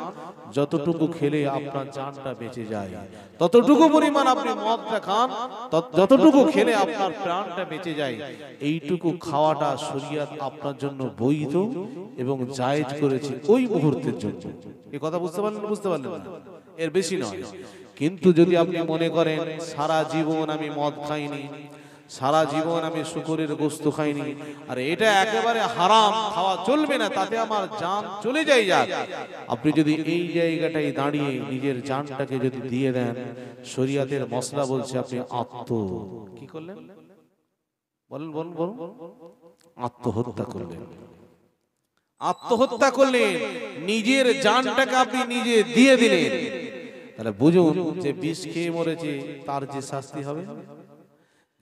যতটুকু খেলে আপনার জানটা বেঁচে যায়, ততটুকু পরিমাণ আপনি মদটা খান যতটুকু খেলে আপনার প্রাণটা বেঁচে যায়। এইটুকু খাওয়াটা শরিয়াত আপনার জন্য বৈধ এবং জায়েজ করেছে ওই মুহূর্তের জন্য। এই কথা বুঝতে পারলেন? বুঝতে পারলেন না? এর বেশি নয়। কিন্তু যদি আপনি মনে করেন সারা জীবন আমি মদ খাইনি, সারা জীবন আমি শুকরের গোশত খাইনি, আর এটা একেবারে হারাম, খাওয়া চলবে না, তাতে আমার জান চলে যায়, যাক, আপনি যদি এই জায়গাটায় দাঁড়িয়ে নিজের জানটাকে যদি দিয়ে দেন, শরিয়াতের মসলা বলছে আপনি কি করলেন? বলুন বলুন বলুন। আত্মহত্যা করলেন। আত্মহত্যা করলেন, নিজের জানটাকে আপনি নিজে দিয়ে দিলেন। তাহলে বুঝুন যে বিষ খেয়ে মরেছে তার যে শাস্তি হবে,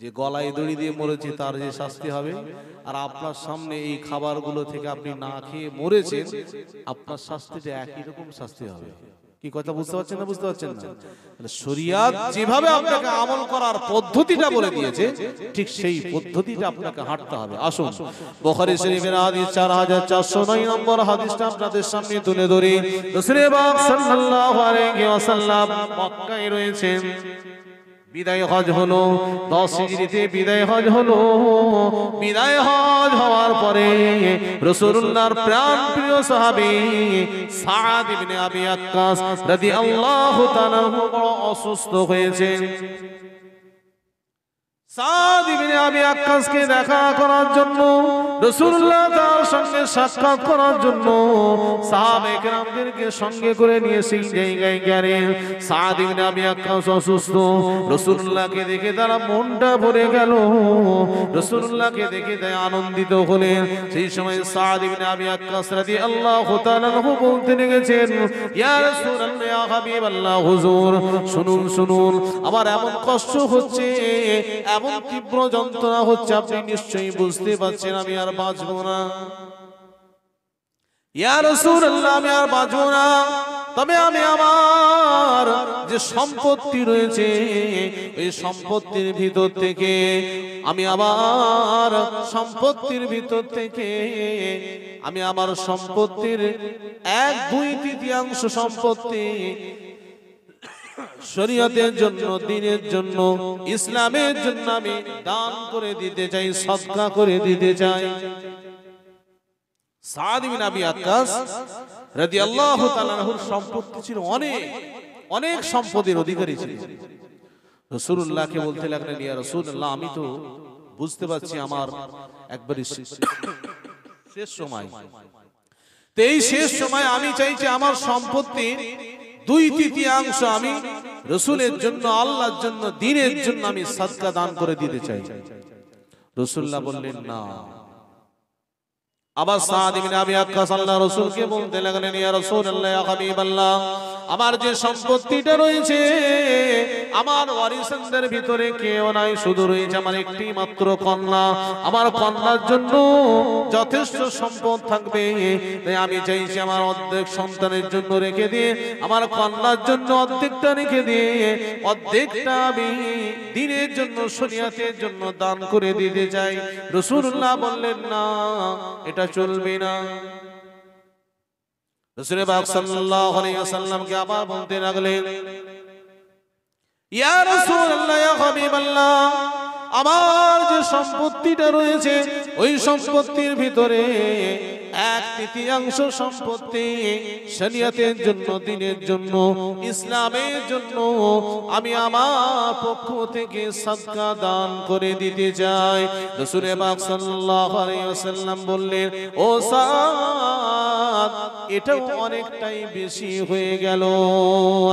যে গলায় দড়ি দিয়ে মরেছে তার যে শাস্তি হবে, আর আপনার সামনে এই খাবারগুলো থেকে আপনি না খেয়ে মরেছেন, আপনার শাস্তিটা একই রকম শাস্তি হবে। কি কথা বুঝতে পারছেন না? বুঝতে পারছেন না? শরিয়াত যেভাবে আপনাকে আমল করার পদ্ধতিটা বলে দিয়েছে, ঠিক সেই পদ্ধতিটা আপনাকে হাঁটতে হবে। আসুন বুখারী শরীফের হাদিস 4409 নম্বর হাদিসটা আপনাদের সামনে তুলে ধরি। রাসূল পাক সাল্লাল্লাহু আলাইহি ওয়াসাল্লাম মক্কায় রয়েছেন, বিদায় হজ হলো 10 হিজরিতে, বিদায় হজ হলো। বিদায় হজ হওয়ার পরে রাসূলুল্লাহর প্রাণ প্রিয় সাহাবী সাদ ইবনে আবি ওয়াক্কাস রাদিয়াল্লাহু তাআলা বড় অসুস্থ হয়েছেন। সাদ ইবনে আবি ওয়াক্কাসকে দেখা করার জন্য, রাসূলুল্লাহ তার সঙ্গে সাক্ষাৎ করার জন্য সাহাবায়ে কেরামদেরকে সঙ্গে করে নিয়ে সেই জায়গায় গেলেন। সাদ ইবনে আবি ওয়াক্কাস অসুস্থ, রাসূলুল্লাহকে দেখে তারা মনটা ভরে গেল, রাসূলুল্লাহকে দেখে তারা আনন্দিত হলেন। সেই সময় সাদ ইবনে আবি ওয়াক্কাস রাদিয়াল্লাহু তাআলা বলতে লেগেছেন, ইয়া রাসূলুল্লাহ, ইয়া হাবিবাল্লাহ, হুজুর শুনুন শুনুন, আমার এমন কষ্ট হচ্ছে, এমন তীব্র যন্ত্রণা হচ্ছে, আপনি নিশ্চয়ই বুঝতে পারছেন আমি আর বাঁচবো না। ইয়া রাসূলুল্লাহ, আমি আর বাঁচবো না, তবে আমি আমার যে সম্পত্তি রয়েছে এই সম্পত্তির ভিতর থেকে আমি আবার সম্পত্তির ভিতর থেকে আমি আমার সম্পত্তির 1/2 সম্পত্তি শরীয়তের জন্য, দ্বীনের জন্য, ইসলামের জন্য আমি দান করে দিতে চাই, সদকা করে দিতে চাই। সাদ ইবনে আবি ওয়াক্কাস রাদিয়াল্লাহু তাআলা আনহুর সম্পত্তি ছিল অনেক, অনেক সম্পদের অধিকারী ছিলেন। রাসূলুল্লাহকে বলতে লাগলেন, ইয়া রাসূলুল্লাহ, আমি তো বুঝতে পারছি আমার একবারই শেষ সময়, তো এই শেষ সময় আমি চাইছি আমার সম্পত্তির 2/3 আমি রাসূলের জন্য, আল্লাহর জন্য, দ্বীনের জন্য আমি সাদকা দান করে দিতে চাই। রাসূলুল্লাহ বললেন না। আবার সাদ ইবনে আবি ওয়াক্কাস আল্লাহর রাসূলকে বলতে লাগলেন, ইয়া রাসূলুল্লাহ, ইয়া হাবিবাল্লাহ, আমার যে সম্পত্তিটা রয়েছে আমার ওয়ারিসদের ভিতরে কেউ নাই, শুধু রয়েছে আমার একটি মাত্র কন্যা। আমার কন্যার জন্য যথেষ্ট সম্পদ থাকবে, তাই আমি চাইছি আমার অর্ধেক সন্তানের জন্য রেখে দিয়ে, আমার কন্যার জন্য অর্ধেকটা রেখে দিয়ে অর্ধেকটা আমি দ্বীনের জন্য, শরীয়তের জন্য দান করে দিতে চাই। রাসূলুল্লাহ বললেন না, এটা চলবে না। রাসূল পাক সাল্লাল্লাহু আলাইহি ওয়াসাল্লামকে আবার বলতে লাগলেন, ইয়া রাসূলুল্লাহ, ইয়া হাবিবাল্লাহ, আমার যে সম্পত্তিটা রয়েছে ওই সম্পত্তির ভিতরে 1/3 সম্পত্তি শরিয়তের জন্য, দ্বীনের জন্য, ইসলামের জন্য আমি আমার পক্ষ থেকে সাদকা দান করে দিতে চাই। রাসূল পাক সাল্লাল্লাহু আলাইহি ওয়াসাল্লাম বললেন, ও সাদ, এটাও অনেকটাই বেশি হয়ে গেল।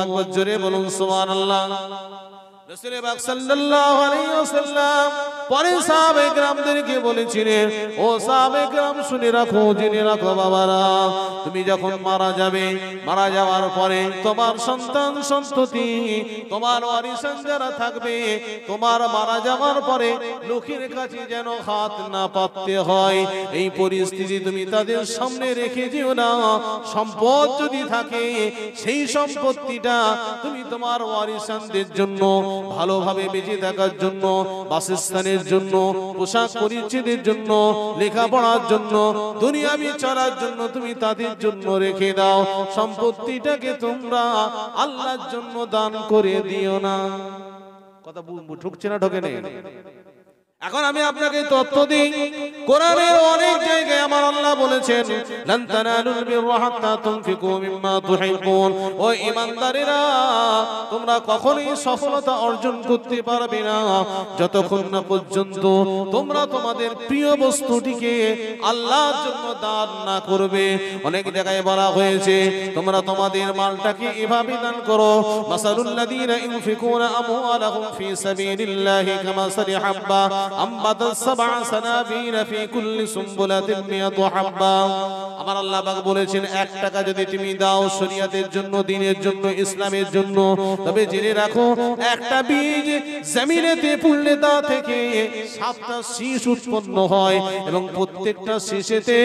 একবার জোরে বলুন সুবহানাল্লাহ। রাসূল পাক সাল্লাল্লাহু আলাইহি ওয়াসাল্লাম পরে সাহাবায়ে কেরামদেরকে বলেছিলেন, ও সাহাবায়ে কেরাম শুনে রাখো, জেনে রাখো বাবারা, তুমি যখন মারা যাবে, মারা যাওয়ার পরে তোমার সন্তান সন্ততি, তোমার ওয়ারিসান যারা থাকবে, তোমার মারা যাওয়ার পরে লোকের কাছে যেন হাত না পাততে হয়, এই পরিস্থিতি তুমি তাদের সামনে রেখে যেও না। সম্পদ যদি থাকে সেই সম্পত্তিটা তুমি তোমার ওয়ারিসানদের জন্য, ভালোভাবে বেঁচে থাকার জন্য, বাসস্থানের জন্য, পোশাক পরিচ্ছদের জন্য, লেখাপড়ার জন্য, দুনিয়াবি চলার জন্য তুমি তাদের জন্য রেখে দাও। সম্পত্তিটাকে তোমরা আল্লাহর জন্য দান করে দিও না। কথা ঢুকছে না? ঢোকে নেই? এখন আমি আপনাকে তথ্য দিই, কোরআনের অনেক জায়গায় আমার আল্লাহ বলেছেন, লান তানালুল বিররা হাত্তা তুনফিকু মিম্মা তুহিব্বুন। ও ঈমানদারেরা, তোমরা কখনোই সফলতা অর্জন করতে পারবে না যতক্ষণ না পর্যন্ত তোমরা তোমাদের প্রিয় বস্তুটিকে আল্লাহর জন্য দান না করবে। অনেক জায়গায় বলা হয়েছে, তোমরা তোমাদের মালটাকে এভাবে দান করো, মাসালুল লাযীনা ইউনফিকুনা আমওয়ালাহুম ফি সাবিলিল্লাহি কামাসালি হাব্বা আম্বাতাস সাবআ সানাবিলা ফি কুল্লি সুমবুলাতিন মিয়াতু হাব্বা। আমার আল্লাহ পাক বলেছেন, 1 টাকা যদি তুমি দাও শরীয়তের জন্য, দ্বীনের জন্য, ইসলামের জন্য, তবে জেনে রাখো একটা বীজ জমিনেতে পুড়লে তা থেকে 7টা শীষ উৎপন্ন হয় এবং প্রত্যেকটা শীষেতে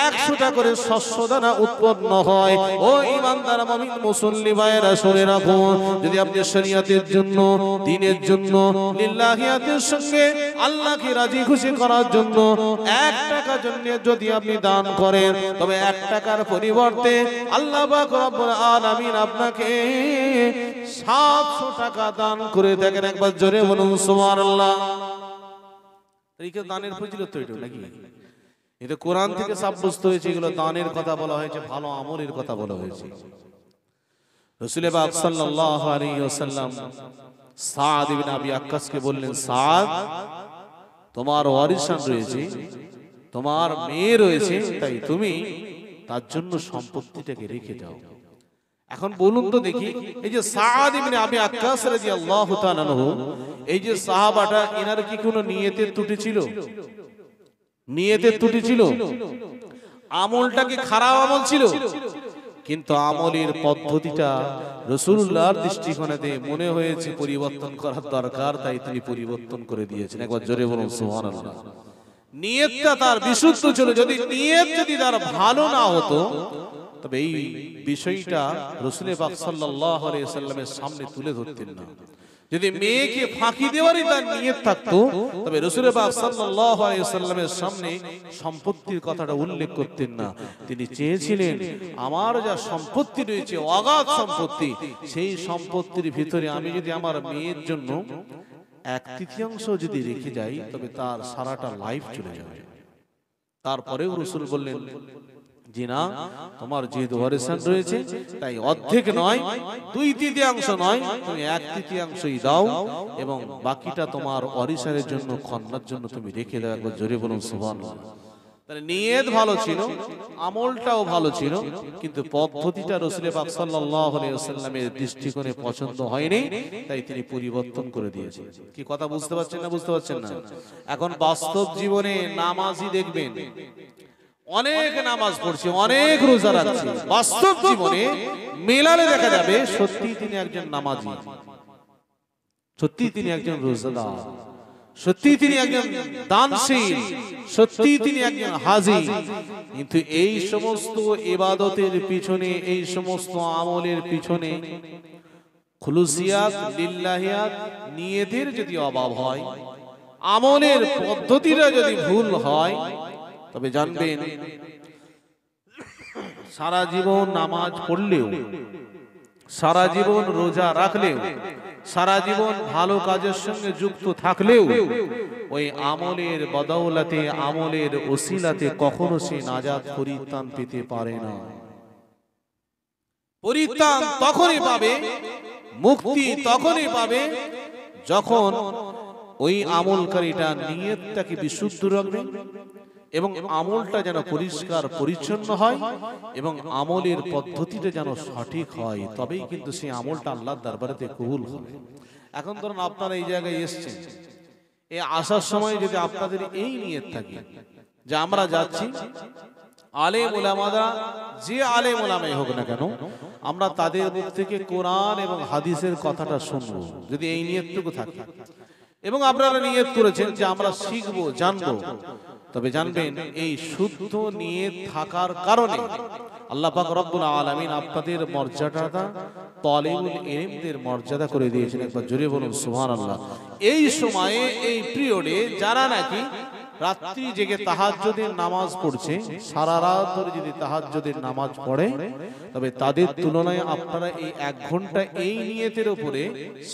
100টা করে শস্যদানা উৎপন্ন হয়। ও ঈমানদার মুমিন মুসল্লি ভাইরা, শুনে রাখো, যদি আপনি শরীয়তের জন্য, দ্বীনের জন্য, লিল্লাহিয়াতের সঙ্গে আল্লাহকে রাজি খুশি করার জন্য 1 টাকা জন্য যদি আপনি দান করেন, তবে 1 টাকার পরিবর্তে আল্লাহ পাক রব্বুল আলামিন আপনাকে 700 টাকা দান করে থাকেন। একবার জোরে বলুন সুবহানাল্লাহ। এই কি দানের ফজিলত তো এটা নাকি? এটা কোরআন থেকে সাব্যস্ত হয়েছে, এগুলো দানের কথা বলা হয়েছে, ভালো আমলের কথা বলা হয়েছে। রাসূল পাক সাল্লাল্লাহু আলাইহি ওয়াসাল্লাম সাদ ইবনে আবি আক্কাসকে বললেন, সাদ, তোমার ওয়ারিসান রয়েছে, তোমার মেয়ে রয়েছে, তাই তুমি তার জন্য সম্পত্তিটাকে রেখে দাও। এখন বলুন তো দেখি, এই যে সাদ ইবনে আবি আক্কাস রাদিয়াল্লাহু তাআলা আনহু, এই যে সাহাবাটা, এনার কি কোনো নিয়তের ত্রুটি ছিল? নিয়তের ত্রুটি ছিল? আমলটা কি খারাপ আমল ছিল? কিন্তু আমলের পদ্ধতিটা রাসূলুল্লাহর দৃষ্টিকোণে মনে হয়েছে পরিবর্তন করার দরকার, তাই তিনি পরিবর্তন করে দিয়েছেন। একবার জোরে বলুন সুবহানাল্লাহ। নিয়তটা তার বিশুদ্ধ ছিল। যদি নিয়ত যদি তার ভালো না হতো, তবে এই বিষয়টা রাসূল পাক সাল্লাল্লাহু আলাইহি ওয়াসাল্লামের সামনে তুলে ধরতেন না। যদি মেয়েকে ফাঁকি দেওয়ারই তার নিয়ত থাকতো, তবে রাসূল পাক সাল্লাল্লাহু আলাইহি ওয়াসাল্লামের সামনে সম্পত্তির কথাটা উল্লেখ করতেন না। তিনি চেয়েছিলেন, আমার যা সম্পত্তি রয়েছে, অগাধ সম্পত্তি, সেই সম্পত্তির ভিতরে আমি যদি আমার মেয়ের জন্য 1/3 যদি রেখে যাই, তবে তার সারাটা লাইফ চলে যাবে। তারপরেও রাসূল বললেন, জি না, তোমার যে ওয়ারিসান রয়েছে, তাই অর্ধেক নয়, 2/3 নয়, তুমি 1/3 দাও এবং বাকিটা তোমার ওয়ারিসানের জন্য, কন্যার জন্য তুমি রেখে দাও। একবার জোরে বলুন সুবহানাল্লাহ। তাহলে নিয়ত ভালো ছিল, আমলটাও ভালো ছিল, কিন্তু পদ্ধতিটা রাসূল পাক সাল্লাল্লাহু আলাইহি ওয়াসাল্লামের দৃষ্টিকোণে পছন্দ হয়নি, তাই তিনি পরিবর্তন করে দিয়েছেন। কি কথা বুঝতে পারছেন না? বুঝতে পারছেন না? এখন বাস্তব জীবনে নামাজি দেখবেন, অনেক নামাজ পড়ছে, অনেক রোজা রাখছে, বাস্তব জীবনে মেলালে দেখা যাবে সত্যি তিনি একজন নামাজি, সত্যি তিনি একজন রোজাদার, সত্যি তিনি একজন দানশীল, সত্যি তিনি একজন হাজী। কিন্তু এই সমস্ত ইবাদতের পিছনে, এই সমস্ত আমলের পিছনে খুলুসিয়াত, লিল্লাহিয়াত, নিয়তের যদি অভাব হয়, আমলের পদ্ধতিটা যদি ভুল হয়, তবে জানবেন সারা জীবন নামাজ পড়লেও, সারা জীবন রোজা রাখলেও সারা জীবন ভালো কাজের সঙ্গে যুক্ত থাকলেও ওই আমলের বদৌলতে, আমলের ওসিলাতে কখনো সে নাজাত পরিত্রাণ পেতে পারে না। পরিত্রাণ তখনই পাবে, মুক্তি তখনই পাবে যখন ওই আমলকারীটা নিয়তটাকে বিশুদ্ধ রাখবে এবং আমলটা যেন পরিষ্কার পরিচ্ছন্ন হয় এবং আমলের পদ্ধতিটা যেন সঠিক হয়, তবেই কিন্তু সেই আমলটা আল্লাহর দরবারেতে কবুল হবে। এখন ধরুন আপনারা এই জায়গায় এসেছেন, এই আসার সময় যদি আপনাদের এই নিয়ত থাকে যে আমরা যাচ্ছি, আলেম ওলামারা যে আলেম ওলামাই হোক না কেন, আমরা তাদের মুখ থেকে কোরআন এবং হাদিসের কথাটা শুনবো, যদি এই নিয়তটুকু থাকে এবং আপনারা নিয়ত করেছেন যে আমরা শিখবো, জানবো, তবে জানবেন এই শুদ্ধ নিয়ত থাকার কারণে আল্লাহ পাক রব্বুল আলামিন আপনাদের মর্যাদাটা তালিবুল ইলমদের মর্যাদা করে দিয়েছেন। একবার জোরে বলুন সুবহানাল্লাহ। এই সময়ে, এই পিরিয়ডে যারা নাকি রাত্রি জেগে তাহাজ্জুদের নামাজ পড়ছে, সারা রাত ধরে যদি তাহাজ্জুদের নামাজ পড়ে, তবে তাদের তুলনায় আপনারা এই 1 ঘন্টা এই নিয়তের উপরে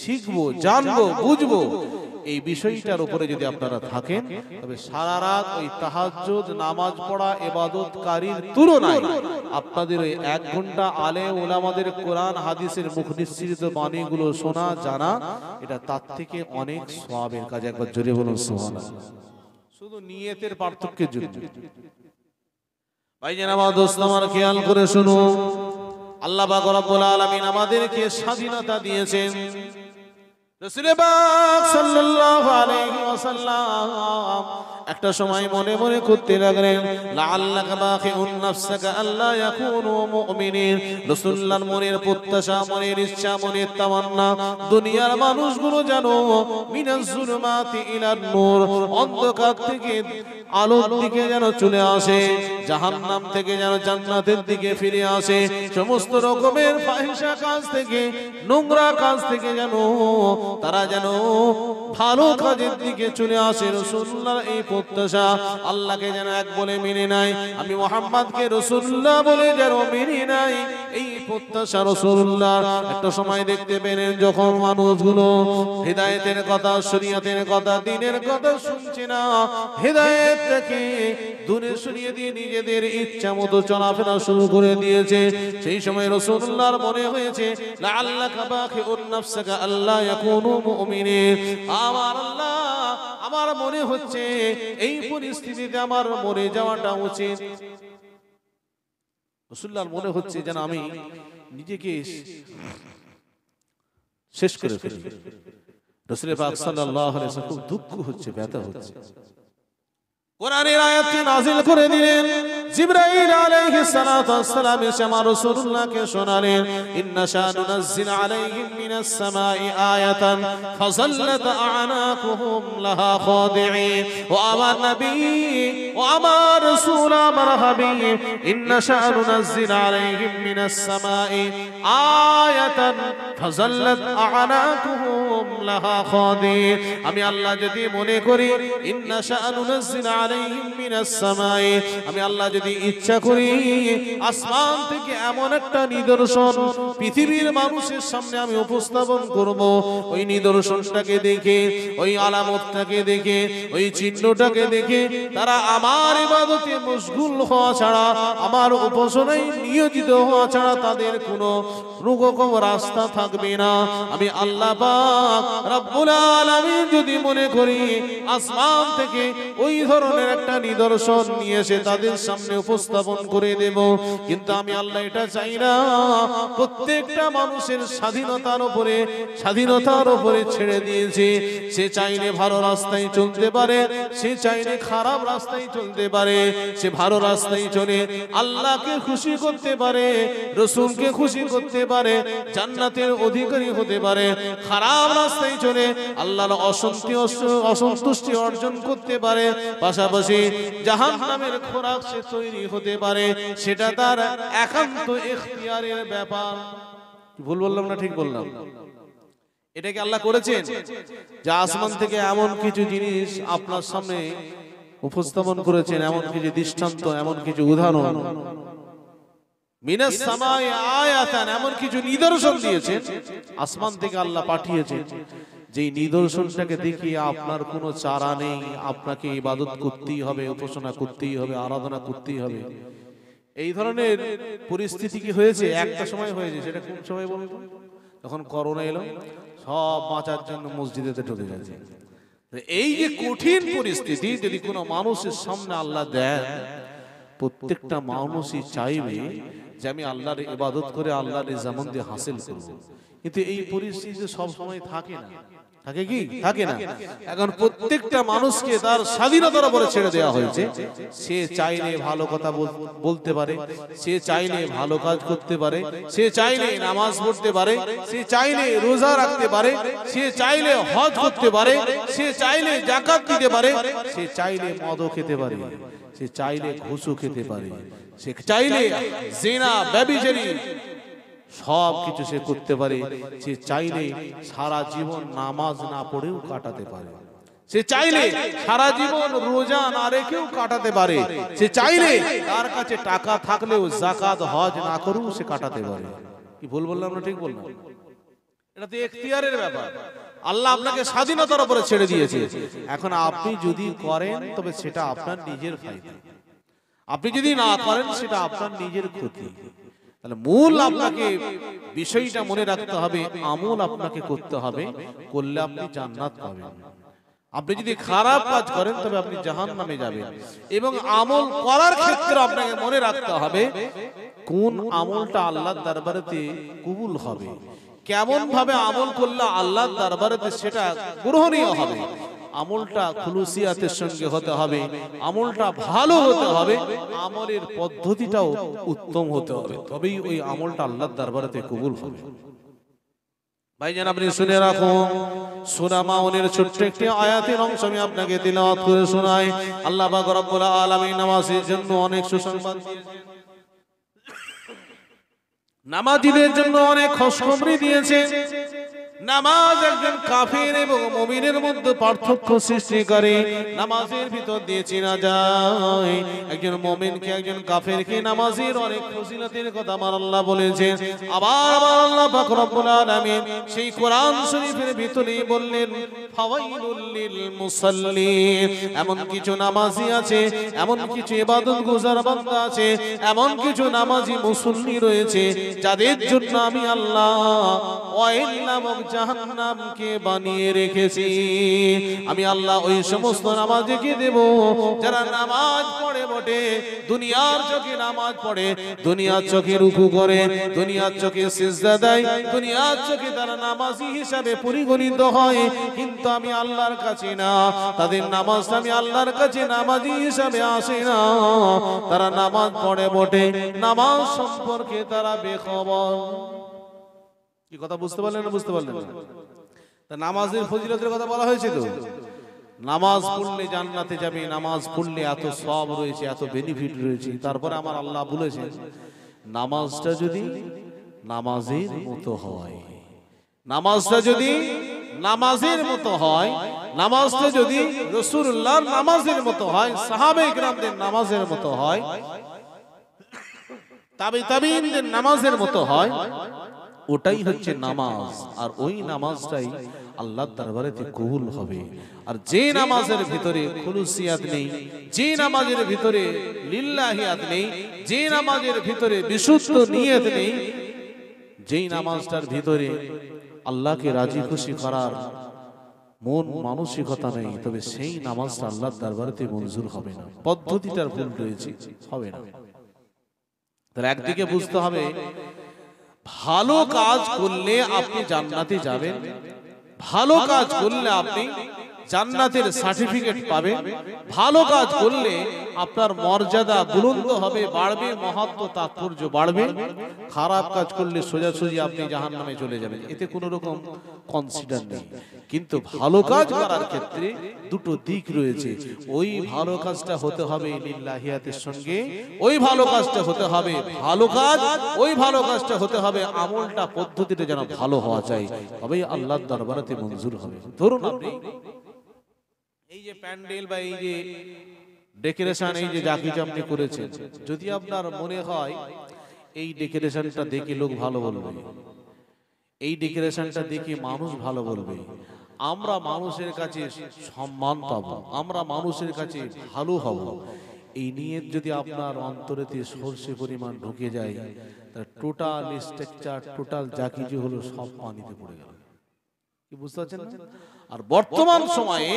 শিখবো, জানবো, বুঝবো, এই বিষয়টার উপরে যদি আপনারা থাকেন, তবে সারা রাত ওই তাহাজ্জুদ নামাজ পড়া ইবাদতকারীর তুলনায় আপনাদের ওই 1 ঘন্টা আলেম ওলামাদের কোরআন হাদিসের মুখ নিঃসৃত বাণীগুলো শোনা, জানা, এটা তার থেকে অনেক সওয়াবের কাজ। একবার জোরে বলুন সুবহানাল্লাহ। শুধু নিয়তের পার্থক্যের জন্য ভাইজান আমার, দোস্ত আমার, খেয়াল করে শুনো, আল্লাহ পাক রব্বুল আলামিন আমাদেরকে স্বাধীনতা দিয়েছেন। রাসূল পাক সাল্লাল্লাহু আলাইহি ওয়াসাল্লাম একটা সময় মনে মনে করতে লাগলেন, লাআল্লাকা বাখিউন নাফসাকা আল্লা ইয়াকুনু মুমিনিন। রাসূলুল্লাহর মনের প্রত্যাশা, মনের ইচ্ছা, মনের তামান্না, দুনিয়ার মানুষগুলো জানো মিনাজ জুলুমাতি ইলান নূর, অন্ধকার থেকে আলোর দিকে যেন চলে আসে, জাহান্নাম থেকে যেন জান্নাতের দিকে ফিরে আসে, সমস্ত রকমের ফাহিশা কাজ থেকে, নোংরা কাজ থেকে যেন তারা যেন ভালো কাজের দিকে চলে আসে। রাসূলুল্লাহর এই প্রত্যাশা, আল্লাহকে যেন এক বলে মেনে নাই, আমি মুহাম্মদকে রাসূলুল্লাহ বলে যেন মেনে নাই, এই প্রত্যাশা রাসূলুল্লাহ। একটা সময় দেখতে পেলেন যখন মানুষগুলো হিদায়াতের কথা, শরীয়তের কথা, দ্বীনের কথা শুনছে না, হিদায়াতকে দূরে সরিয়ে দিয়ে নিজেদের ইচ্ছা মতো চলাফেরা শুরু করে দিয়েছে, সেই সময় রাসূলুল্লাহর মনে হয়েছে, লাআল্লাকা বাখিউন নাফসাকা আল্লা ইয়াকুনু মুমিনিন। আমার আল্লাহ, আমার মনে হচ্ছে এই পরিস্থিতিতে আমার মরে যাওয়াটা উচিত। রাসূলুল্লাহর মনে হচ্ছে যেন আমি নিজেকে শেষ করে ফেলি। রাসূল পাক সাল্লাল্লাহু আলাইহি ওয়াসাল্লাম খুব দুঃখ হচ্ছে, ব্যথা হচ্ছে। কোরআনের আয়াতটি নাযিল করে দিলেন। জিবরাইল আলাইহিস সালাতু ওয়াস সালাম এসে আমার রাসূলুল্লাহকে শোনালেন, ইন্না শানুনাজ্জিল আলাইহিম মিনাস সামাই আয়াতান ফাযাল্লাত আ'নাকুহুম লাহা খাদিঈন। ও আমার নবী, ও আমার রাসূল, আমার হাবিব, ইন্না শানুনাজ্জিল আলাইহিম মিনাস সামাই আয়াতান ফাযাল্লাত আ'নাকুহুম লাহা খাদিঈন। আমি আল্লাহ যদি মনে করি, ইন্না শানুনাজ্জিল আলাইহিম মিনাস সামাই, আমি আল্লাহ যদি ইচ্ছা করি আসমান থেকে এমন একটা নিদর্শন পৃথিবীর মানুষের সামনে আমি উপস্থাপন করব, ওই নিদর্শনটাকে দেখে, ওই আলামতটাকে দেখে, ওই চিহ্নটাকে দেখে তারা আমার ইবাদতে মশগুল হওয়া ছাড়া, আমার উপাসনায় নিয়োজিত হওয়া ছাড়া তাদের কোনো রকম রাস্তা থাকবে না। আমি আল্লাহ পাক রব্বুল আলামিন যদি মনে করি আসমান থেকে ওই ধরনের একটা নিদর্শন নিয়ে এসে তাদের সামনে উপস্থাপন করে দেব, কিন্তু আমি আল্লাহ এটা চাই না। প্রত্যেকটা মানুষের স্বাধীনতার উপরে ছেড়ে দিয়েছে। সে চাইলে ভালো রাস্তায় চলতে পারে, সে চাইলে খারাপ রাস্তায় চলতে পারে। সে ভালো রাস্তায় চলে আল্লাহকে খুশি করতে পারে, রাসূলকে খুশি করতে পারে, জান্নাতের অধিকারী হতে পারে। খারাপ রাস্তায় চলে আল্লাহর অসন্তুষ্টি অর্জন করতে পারে, পাশাপাশি জাহান্নামের খোরাক সে তৈরি হতে পারে। সেটা তার একান্ত ইখতিয়ারের ব্যাপার। ভুল বললাম না ঠিক বললাম? এটা কি আল্লাহ করেছেন যে আসমান থেকে এমন কিছু জিনিস আপনার সামনে উপস্থাপন করেছেন, এমন কিছু দৃষ্টান্ত, এমন কিছু উদাহরণ মিনাস সামাই আয়াতান, এমন কিছু নিদর্শন দিয়েছেন, আসমান থেকে আল্লাহ পাঠিয়েছেন, যেই নিদর্শনটাকে দেখিয়ে আপনার কোনো চারা নেই, আপনাকে ইবাদত করতেই হবে, উপাসনা করতেই হবে, আরাধনা করতেই হবে। এই ধরনের পরিস্থিতি কি হয়েছে? একটা সময় হয়েছে, সেটা কোন সময় বলতো? যখন করোনা এলো, সব বাঁচার জন্য মসজিদেতে ঢুকে গেছে। এই যে কঠিন পরিস্থিতি যদি কোনো মানুষের সামনে আল্লাহ দেন, প্রত্যেকটা মানুষই চাইবে যে আমি আল্লাহর ইবাদত করে আল্লাহর জামন্দি হাসিল করব। কিন্তু এই পরিস্থিতি সব সময় থাকে না, থাকে কি? থাকে না। এখন প্রত্যেকটা মানুষকে তার স্বাধীনতার উপরে ছেড়ে দেওয়া হয়েছে। সে চাইলে ভালো কথা বলতে পারে, সে চাইলে ভালো কাজ করতে পারে, সে চাইলে নামাজ পড়তে পারে, সে চাইলে রোজা রাখতে পারে, সে চাইলে হজ করতে পারে, সে চাইলে যাকাত দিতে পারে, সে চাইলে মদও খেতে পারে, সে চাইলে ঘুষও খেতে পারে, সে চাইলে জিনা ব্যভিচারী সব কিছু সে করতে পারে, সে চাইলে সারা জীবন নামাজ না পড়েও কাটাতে পারে, সে চাইলে সারা জীবন রোজা না রেখেও কাটাতে পারে, সে চাইলে তার কাছে টাকা থাকলেও যাকাত হজ না করেও সে কাটাতে পারে। কি ভুল বললাম না ঠিক বললাম? এটা তো এখতিয়ারের ব্যাপার। আল্লাহ আপনাকে স্বাধীনতার উপরে ছেড়ে দিয়েছে। এখন আপনি যদি করেন তবে সেটা আপনার নিজের ফায়দা, আপনি যদি না করেন সেটা আপনার নিজের ক্ষতি। তাহলে মূল আপনাকে বিষয়টা মনে রাখতে হবে, আমল আপনাকে করতে হবে, করলে আপনি জান্নাত পাবেন। আপনি যদি খারাপ কাজ করেন তবে আপনি জাহান্নামে যাবেন। এবং আমল করার ক্ষেত্রে আপনাকে মনে রাখতে হবে কোন আমলটা আল্লাহর দরবারেতে কবুল হবে, কেমন ভাবে আমল করলে আল্লাহর দরবারেতে সেটা গ্রহণীয় হবে। আমলটা খুলুসিয়াতের সঙ্গে হতে হবে, আমলটা ভালো হতে হবে, আমলের পদ্ধতিটাও উত্তম হতে হবে, তবেই ওই আমলটা আল্লাহর দরবারেতে কবুল হবে। ভাইজান আপনি শুনে রাখুন, সূরা মাউনের ছোট্ট একটি আয়াতের অংশ আমি আপনাকে তিলাওয়াত করে শোনাই। আল্লাহ পাক রব্বুল আলামিন নামাজের জন্য অনেক সুসংবাদ দিয়েছেন, নামাজীদের জন্য অনেক খুশখবরি দিয়েছে। নামাজ একজন কাফের এবং মুমিনের মধ্যে পার্থক্য সৃষ্টি করে। নামাজের ভিতর দিয়ে চেনা যায় একজন মুমিনকে একজন কাফেরকে। নামাজের অনেক ফজিলতের কথা আমার আল্লাহ বলেছেন। আবার আল্লাহ পাক রব্বুল আলামিন সেই কোরআন শরীফের ভিতরে বললেন ফাওয়াইলুল লিল মুসাল্লিন। এমন কিছু নামাজি আছে, এমন কিছু ইবাদত গুজার বান্দা আছে, এমন কিছু নামাজি মুসল্লি রয়েছে যাদের জন্য আমি আল্লাহ ওয়াইল নামক জাহান্নামকে বানিয়ে রেখেছি। আমি আল্লাহ ওই সমস্ত নামাজীকে দেব যারা নামাজ পড়ে বটে, দুনিয়ার চোখে নামাজ পড়ে, দুনিয়ার চোখে রুকু করে, দুনিয়ার চোখে সিজদা দেয়, দুনিয়ার চোখে তারা নামাজি হিসাবে পরিগণিত হয়, কিন্তু আমি আল্লাহর কাছে না, তাদের নামাজ আমি আল্লাহর কাছে নামাজি হিসাবে আসে না। তারা নামাজ পড়ে বটে, নামাজ সম্পর্কে তারা বেখবর। কি কথা বুঝতে পারলেন না? বুঝতে পারলেন না? নামাজের ফজিলতের কথা বলা হয়েছে তো, নামাজ পড়লে জান্নাতে যাবে, নামাজ পড়লে এত সওয়াব রয়েছে, এত বেনিফিট রয়েছে। তারপরে আমার আল্লাহ বলেছেন নামাজটা যদি নামাজের মতো হয়, নামাজটা যদি নামাজের মতো হয়, নামাজটা যদি রাসূলুল্লাহর নামাজের মতো হয়, সাহাবায়ে কিরামদের নামাজের মতো হয়, তাবিঈনদের নামাজের মতো হয়, ওটাই হচ্ছে নামাজ। আর ওই নামাজটাই আল্লাহর দরবারেতে কবুল হবে। আর যে নামাজের ভিতরে খুলুসিয়াত নেই, যে নামাজের ভিতরে লিল্লাহিয়াত নেই, যে নামাজের ভিতরে বিশুদ্ধ নিয়ত নেই, যেই নামাজটার ভিতরে আল্লাহকে রাজি খুশি করার মন মানসিকতা নেই, তবে সেই নামাজটা আল্লাহর দরবারেতে মঞ্জুর হবে না। পদ্ধতিটার ভুল রয়েছে, হবে না। তাহলে একদিকে বুঝতে হবে ভালো কাজ করলে আপনি জান্নাতে যাবেন, ভালো কাজ করলে আপনি জান্নাতের সার্টিফিকেট পাবেন, ভালো কাজ করলে আপনার মর্যাদা বুলন্দ হবে, বাড়বে, মহত্ব তাৎপর্য বাড়বে। খারাপ কাজ করলে সোজাসুজি আপনি জাহান্নামে চলে যাবেন, এতে কোনো রকম কনসিডার নেই। কিন্তু ভালো কাজ করার ক্ষেত্রে দুটো দিক রয়েছে। ওই ভালো কাজটা হতে হবে লিল্লাহিয়াতের সঙ্গে, ওই ভালো কাজটা হতে হবে ভালো কাজ, ওই ভালো কাজটা হতে হবে আমলটা পদ্ধতিতে যেন ভালো হওয়া চাই, তবেই আল্লাহর দরবারেতে মঞ্জুর হবে। ধরুন আপনি এই যে প্যান্ডেল বা এই যে ডেকোরেশন, এই যে যা কিছু আপনি করেছেন, যদি আপনার মনে হয় এই ডেকোরেশনটা দেখে লোক ভালো বলবে, এই ডেকোরেশনটা দেখে মানুষ ভালো বলবে, আমরা মানুষের কাছে সম্মান পাবো, আমরা মানুষের কাছে ভালো হব, এই নিয়ে যদি আপনার অন্তরেতে সরষে পরিমাণ ঢুকে যায়, তার টোটাল স্ট্রাকচার, টোটাল যা কিছু হলো সব পানিতে পড়ে গেল। কি বুঝতে পারছেন? আর বর্তমান সময়ে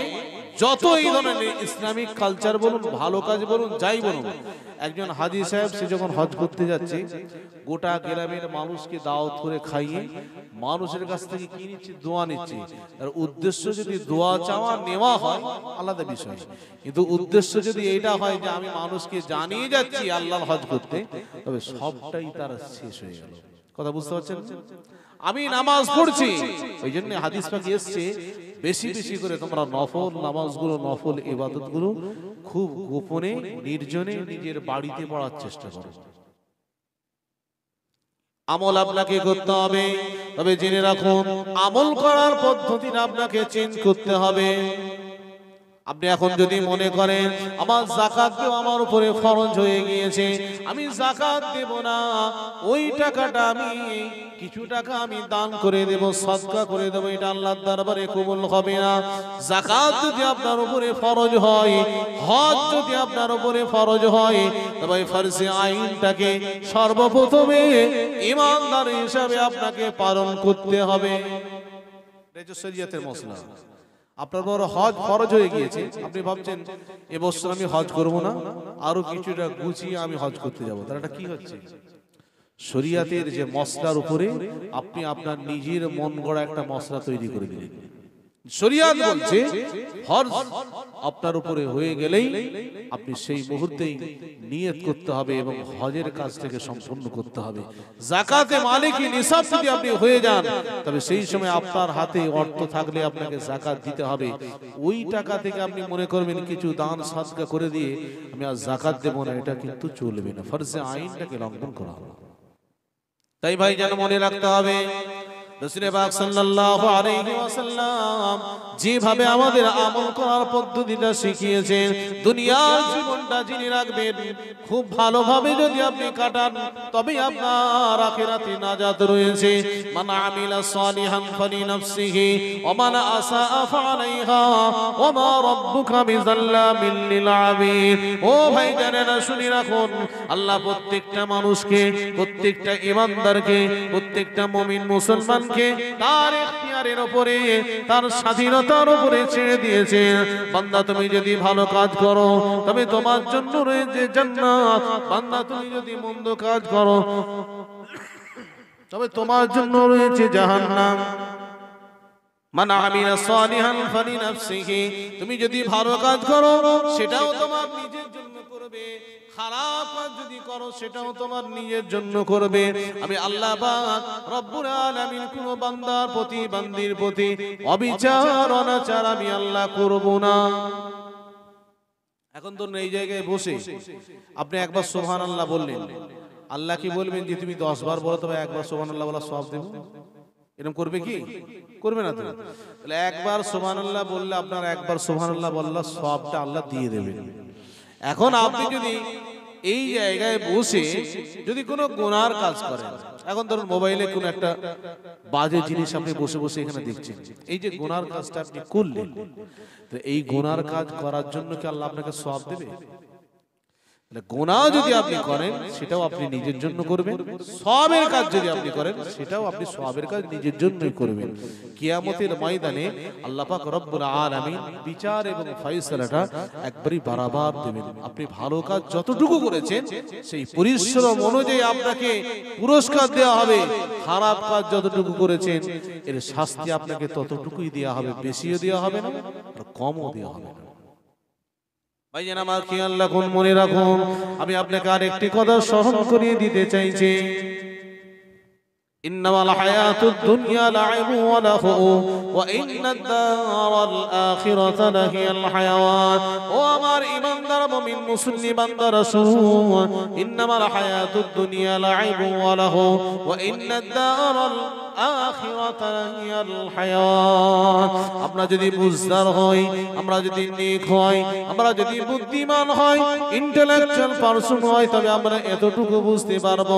যত এই ধরনের ইসলামিক কালচার বলুন, ভালো কাজ বলুন, যাই বলুন, একজন হাজী সাহেব সে যখন হজ করতে যাচ্ছে, গোটা গ্রামের মানুষকে দাওয়াত করে খাইয়ে মানুষের কাছ থেকে কি নিচ্ছে? দোয়া নিচ্ছে। আর উদ্দেশ্য যদি দোয়া চাওয়া নেওয়া হয় আলাদা বিষয়, কিন্তু উদ্দেশ্য যদি এইটা হয় যে আমি মানুষকে জানিয়ে যাচ্ছি আল্লাহর হজ করতে, তবে সবটাই তার শেষ হয়ে গেল। কথা বুঝতে পারছেন? আমি নামাজ পড়ছি, ওই জন্য হাদিস পাকে এসছে বেশি বেশি করে তোমরা নফল নামাজগুলো, নফল ইবাদতগুলো খুব গোপনে নির্জনে নিজের বাড়িতে পড়ার চেষ্টা করো। আমল আপনাকে করতে হবে, তবে জেনে রাখুন আমল করার পদ্ধতিটা আপনাকে চেঞ্জ করতে হবে। আপনি এখন যদি মনে করেন আমার যাকাত দেওয়া আমার উপরে ফরজ হয়ে গিয়েছে, আমি যাকাত দেব না, ওই টাকাটা আমি কিছু টাকা আমি দান করে দেব, সদকা করে দেব, এটা আল্লাহর দরবারে কবুল হবে না। যাকাত যদি আপনার উপরে ফরজ হয়, হজ যদি আপনার উপরে ফরজ হয়, তবে ফরজে আইনটাকে সর্বপ্রথমে ঈমানদার হিসাবে আপনাকে পালন করতে হবে। এটা হচ্ছে শরীয়তের মসলা। আপনার বড় হজ ফরজ হয়ে গিয়েছে, আপনি ভাবছেন এবছর আমি হজ করব না, আরো কিছুটা গুছিয়ে আমি হজ করতে যাব, তার এটা কি হচ্ছে? শরীয়তের যে মসলার উপরে আপনি আপনার নিজের মন গড়া একটা মসলা তৈরি করে দিলেন। শরীয়ত বলছে হজ আপনার উপরে হয়ে গেলেই আপনি সেই মুহূর্তেই নিয়ত করতে হবে এবং হজের কাজটাকে সম্পূর্ণ করতে হবে। যাকাতে মালিকি নিসাব যদি আপনি হয়ে যান, তবে সেই সময় আপনার হাতে অর্থ থাকলে আপনাকে যাকাত দিতে হবে। ওই টাকা থেকে আপনি মনে করবেন কিছু দান সাদকা করে দিয়ে আমি আর যাকাত দেব না, এটা কিন্তু চলবে না, ফরজে আইনটাকে লঙ্ঘন করা হবে। তাই ভাই যেন মনে রাখতে হবে রাসূল পাক সাল্লাল্লাহু আলাইহি ওয়াসাল্লাম যেভাবে আমাদের আমল করার পদ্ধতিটা শিখিয়েছেন, দুনিয়ার জীবনটা যিনি রাখবেন খুব ভালোভাবে যদি আপনি কাটান, তবে আপনার আখিরাতে নাজাত রয়েছে। মান আমিলা সালিহান ফালিনাফসিহি ওয়া মান আসাআ ফাআলাইহা ওয়া মা রাব্বুকা বিযাল্লামিল লিল আবিদ। ও ভাই জানেন, শুনি রাখুন, আল্লাহ প্রত্যেকটা মানুষকে, প্রত্যেকটা ঈমানদারকে, প্রত্যেকটা মুমিন মুসলমান তার ইখতিয়ারের উপরে, তার স্বাধীনতার উপরে ছেড়ে দিয়েছে। বান্দা তুমি যদি ভালো কাজ করো তবে তোমার জন্য রয়েছে জান্নাত, বান্দা তুমি যদি মন্দ কাজ করো তবে তোমার জন্য রয়েছে জাহান্নাম। মান আমিলা সালিহান ফালিনাফসিহি, তুমি যদি ভালো কাজ করো সেটাও তোমার নিজের জন্য করবে, খারাপ কাজ যদি করো সেটাও তোমার নিজের জন্য করবে। আমি আল্লাহ পাক রব্বুল আলামিন কোন বান্দার প্রতি, বান্দির প্রতি অবিচার অনাচার আমি আল্লাহ করব না। এখন তো এই জায়গায় বসে আপনি একবার সুবহানাল্লাহ বললেন, আল্লাহ কি বলবেন যে তুমি 10 বার বলো তবে একবার সুবহানাল্লাহ বলা সওয়াব দেব? এরকম করবে কি? করবে না তো। তাহলে একবার সুবহানাল্লাহ বললে আপনার একবার সুবহানাল্লাহ বললা সওয়াবটা আল্লাহ দিয়ে দেবেন। এখন আপনি যদি এই জায়গায় বসে যদি কোনো গুনার কাজ করেন, এখন ধরুন মোবাইলে কোনো একটা বাজে জিনিস আপনি বসে বসে এখানে দেখছেন, এই যে গুনার কাজটা আপনি করলেন, তো এই গুনার কাজ করার জন্য কি আল্লাহ আপনাকে সওয়াব দেবে? গুনাহ যদি আপনি করেন সেটাও আপনি নিজের জন্য করবেন, সওয়াবের কাজ যদি আপনি করেন সেটাও আপনি সওয়াবের কাজ নিজের জন্যই করবেন। কিয়ামতের ময়দানে আল্লাহ পাক রব্বুল আলামিন বিচার এবং ফয়সালাটা একবারই বরাবর দেবেন। আপনি ভালো কাজ যতটুকু করেছেন সেই পরিশ্রম অনুযায়ী আপনাকে পুরস্কার দেওয়া হবে, খারাপ কাজ যতটুকু করেছেন এর শাস্তি আপনাকে ততটুকুই দেওয়া হবে, বেশিও দেওয়া হবে না আর কমও দেওয়া হবে না। ভাইজান আমার খেয়াল রাখুন, মনে রাখুন, আমি আপনাকে আরেকটি কথা স্মরণ করিয়ে দিতে চাইছি। ইন্নামাল হায়াতুদ দুনিয়া লাইবু ওয়া লাহু ওয়া ইন্নাদ দারাল আখিরাতা লাহিয়াল হায়াওয়ান। ও আমার ঈমানদার মুমিন মুসলিম বান্দারা শুনুন, ইন্নামাল হায়াতুদ দুনিয়া লাইবু ওয়া লাহু ওয়া ইন্নাদ দারাল আখিরাতা হিয়াল হায়াত। আমরা যদি বুঝদার হই, আমরা যদি নেক হই, আমরা যদি বুদ্ধিমান হই, ইন্টেলেকচুয়াল পারসন হই, তবে আমরা এতটুকু বুঝতে পারবো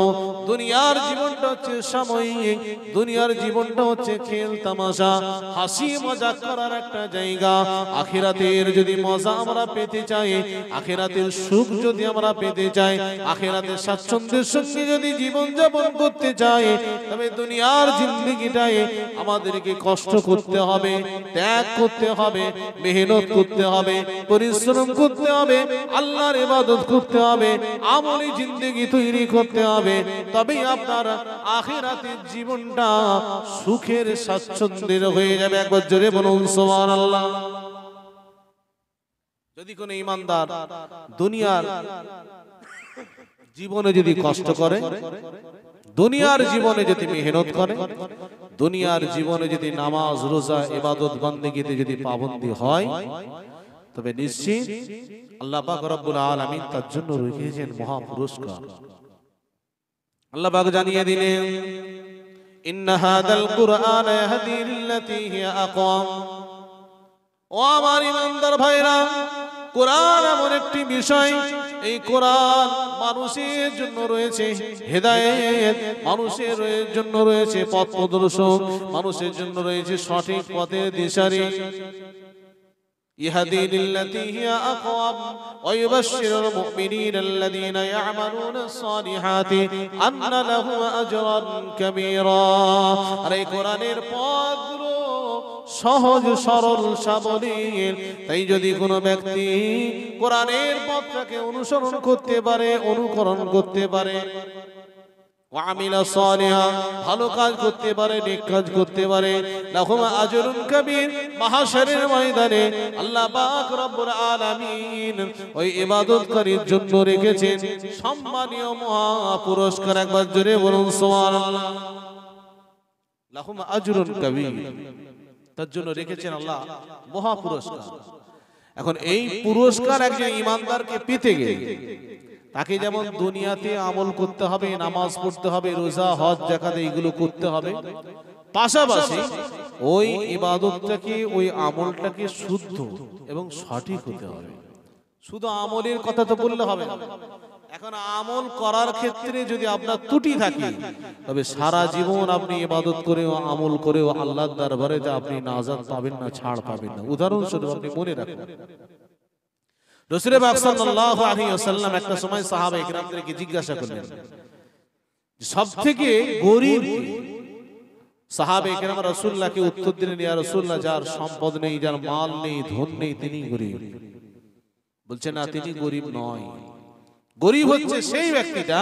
দুনিয়ার জীবনটা হচ্ছে সাময়িক, দুনিয়ার জীবনটা হচ্ছে খেল তামাশা, হাসি মজাক করার একটা জায়গা। আখিরাতের যদি মজা আমরা পেতে চাই, আখিরাতের সুখ যদি আমরা পেতে চাই, আখিরাতের স্বাচ্ছন্দ্যের সঙ্গে যদি জীবন যাপন করতে চাই, তবে দুনিয়ার জিন্দেগিটায় আমাদেরকে কষ্ট করতে হবে, ত্যাগ করতে হবে, মেহনত করতে হবে, পরিশ্রম করতে হবে, আল্লাহর ইবাদত করতে হবে, আমলি জিন্দেগি তৈরি করতে হবে। তবেই আপনার আখিরাতের জীবনটা সুখের স্বাচ্ছন্দ্যের হয়ে যাবে। একবার জোরে বলুন সুবহানাল্লাহ। যদি কোনো ইমানদার দুনিয়ার জীবনে যদি কষ্ট করে, দুনিয়ার জীবনে যদি মেহনত করে, দুনিয়ার জীবনে যদি নামাজ রোজা ইবাদত বন্দেগীতে যদি পাবন্দী হয়, তবে নিশ্চিত আল্লাহ পাক রব্বুল আলামিন তার জন্য রেখেছেন মহা পুরস্কার। আল্লাহ পাক জানিয়ে দিলেন, ইন্না হাদাল কুরআন ইয়াহদি লিল্লাতী হিয়া আকওয়াম। ও আমার ইমানদার ভাইরা, কোরআন এমন একটি বিষয়, এই কোরআন মানুষের জন্য রয়েছে হেদায়েত, মানুষের জন্য রয়েছে পথ প্রদর্শক, মানুষের জন্য রয়েছে সঠিক পথের দিশারি। ইহাদি লিল্লাতী হিয়া আকওয়াম ওয়া ইউবাশশিরুল মুমিনিনা আল্লাযীনা ইয়া'মালুনাস সালিহাতি আন্না লাহুম আজরান কাবীরা। আর এই কোরআনের পথগুলো সহজ সরল সাবলীল। তাই যদি কোনো ব্যক্তি কোরআনের পথটাকে অনুসরণ করতে পারে, অনুকরণ করতে পারে, ওয়ামিলা সালিহা, ভালো কাজ করতে পারে, নেক কাজ করতে পারে, লাহুম আজরুন কাবীর, মাহশরের ময়দানে আল্লাহ পাক রব্বুল আলামিন ওই ইবাদতকারীর জন্য রেখেছেন সম্মানীয় মহা পুরস্কার। একবার জোরে বলুন সুবহানাল্লাহ। লাহুম আজরুন কাবীর, তার জন্য রেখেছেন আল্লাহ মহা পুরস্কার। এখন এই পুরস্কার একজন ইমানদারকে পেতে গেলে তাকে যেমন দুনিয়াতে আমল করতে হবে, নামাজ পড়তে হবে, রোজা হজ যাকাত এইগুলো করতে হবে, পাশাপাশি ওই ইবাদতটাকে, ওই আমলটাকে শুদ্ধ এবং সঠিক হতে হবে। শুধু আমলের কথা তো বললে হবে না। এখন আমল করার ক্ষেত্রে যদি আপনার ত্রুটি থাকে, তবে সারা জীবন আপনি ইবাদত করেও আমল করেও আল্লাহর দরবারে আপনি নাজাত পাবেন না, ছাড় পাবেন না। উদাহরণস্বরূপ আপনি মনে রাখুন, রাসূল পাক সাল্লাল্লাহু আলাইহি ওয়াসাল্লাম একটা সময় সাহাবা ইকরামদেরকে জিজ্ঞাসা করলেন, সবথেকে গরীব সাহাবা ইকরাম রাসূলুল্লাহকে উত্তর দিলেন, ইয়া রাসূলুল্লাহ, যার সম্পদ নেই, যার মাল নেই, ধন নেই, তিনি গরীব। বলছেন না, তিনি গরীব নয়। গরীব হচ্ছে সেই ব্যক্তিটা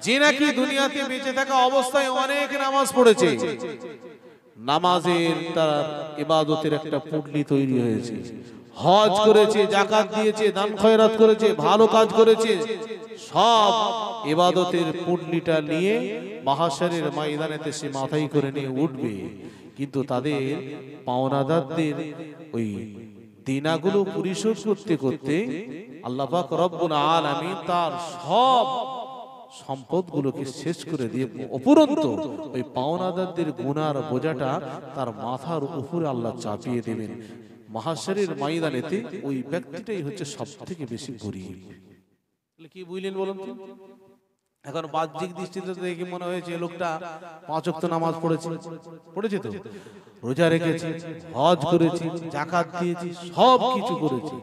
যে নাকি দুনিয়াতে বেঁচে থাকা অবস্থায় অনেক নামাজ পড়েছে, নামাজের তার ইবাদতের একটা পুটলি তৈরি হয়েছে, হজ করেছে, যাকাত দিয়েছে, দান খয়রাত করেছে, ভালো কাজ করেছে, সব ইবাদতের পুটলিটা নিয়ে মাহশরের ময়দানেতে সে মাথায় করে নিয়ে উঠবে। কিন্তু তাদের পাওনাদারদের ওই দিনাগুলো পরিশোধ করতে করতে আল্লাহ পাক রব্বুল আলামিন তার সব সম্পদগুলোকে শেষ করে দিয়ে উপরন্তু ওই পাওনাদারদের গুনার বোঝাটা তার মাথার উপরে আল্লাহ চাপিয়ে দেবেন। মাহশরের ময়দানেতে ওই ব্যক্তিটাই হচ্ছে সবথেকে বেশি গরীব। কি বুঝলেন বলুন তো? এখন বাহ্যিক দৃষ্টিতে দেখে মনে হয়েছে লোকটা 5 ওয়াক্ত নামাজ পড়েছে, তো রোজা রেখেছে, হজ করেছে, যাকাত দিয়েছে, সব কিছু করেছে,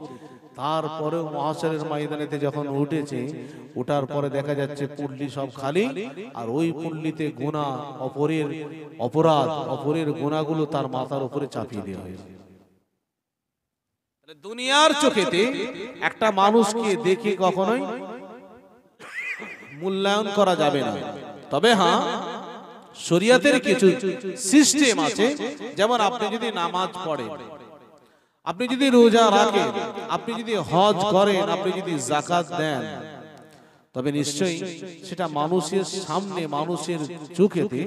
তারপরেও মাহশরের ময়দানেতে যখন উঠেছে, ওঠার পরে দেখা যাচ্ছে পুল্লি সব খালি, আর ওই পুল্লিতে গুনাহ, অপরের অপরাধ, অপরের গুনাহগুলো তার মাথার উপরে চাপিয়ে দেওয়া হয়েছে। দুনিয়ার চোখেতে একটা মানুষকে দেখে কখনোই মূল্যায়ন করা যাবে না। তবে হ্যাঁ, শরীয়তের কিছু সিস্টেম আছে। যেমন আপনি যদি নামাজ পড়েন, আপনি যদি রোজা রাখেন, আপনি যদি হজ করেন, আপনি যদি যাকাত দেন, তবে নিশ্চয়ই সেটা মানুষের সামনে, মানুষের চোখেতে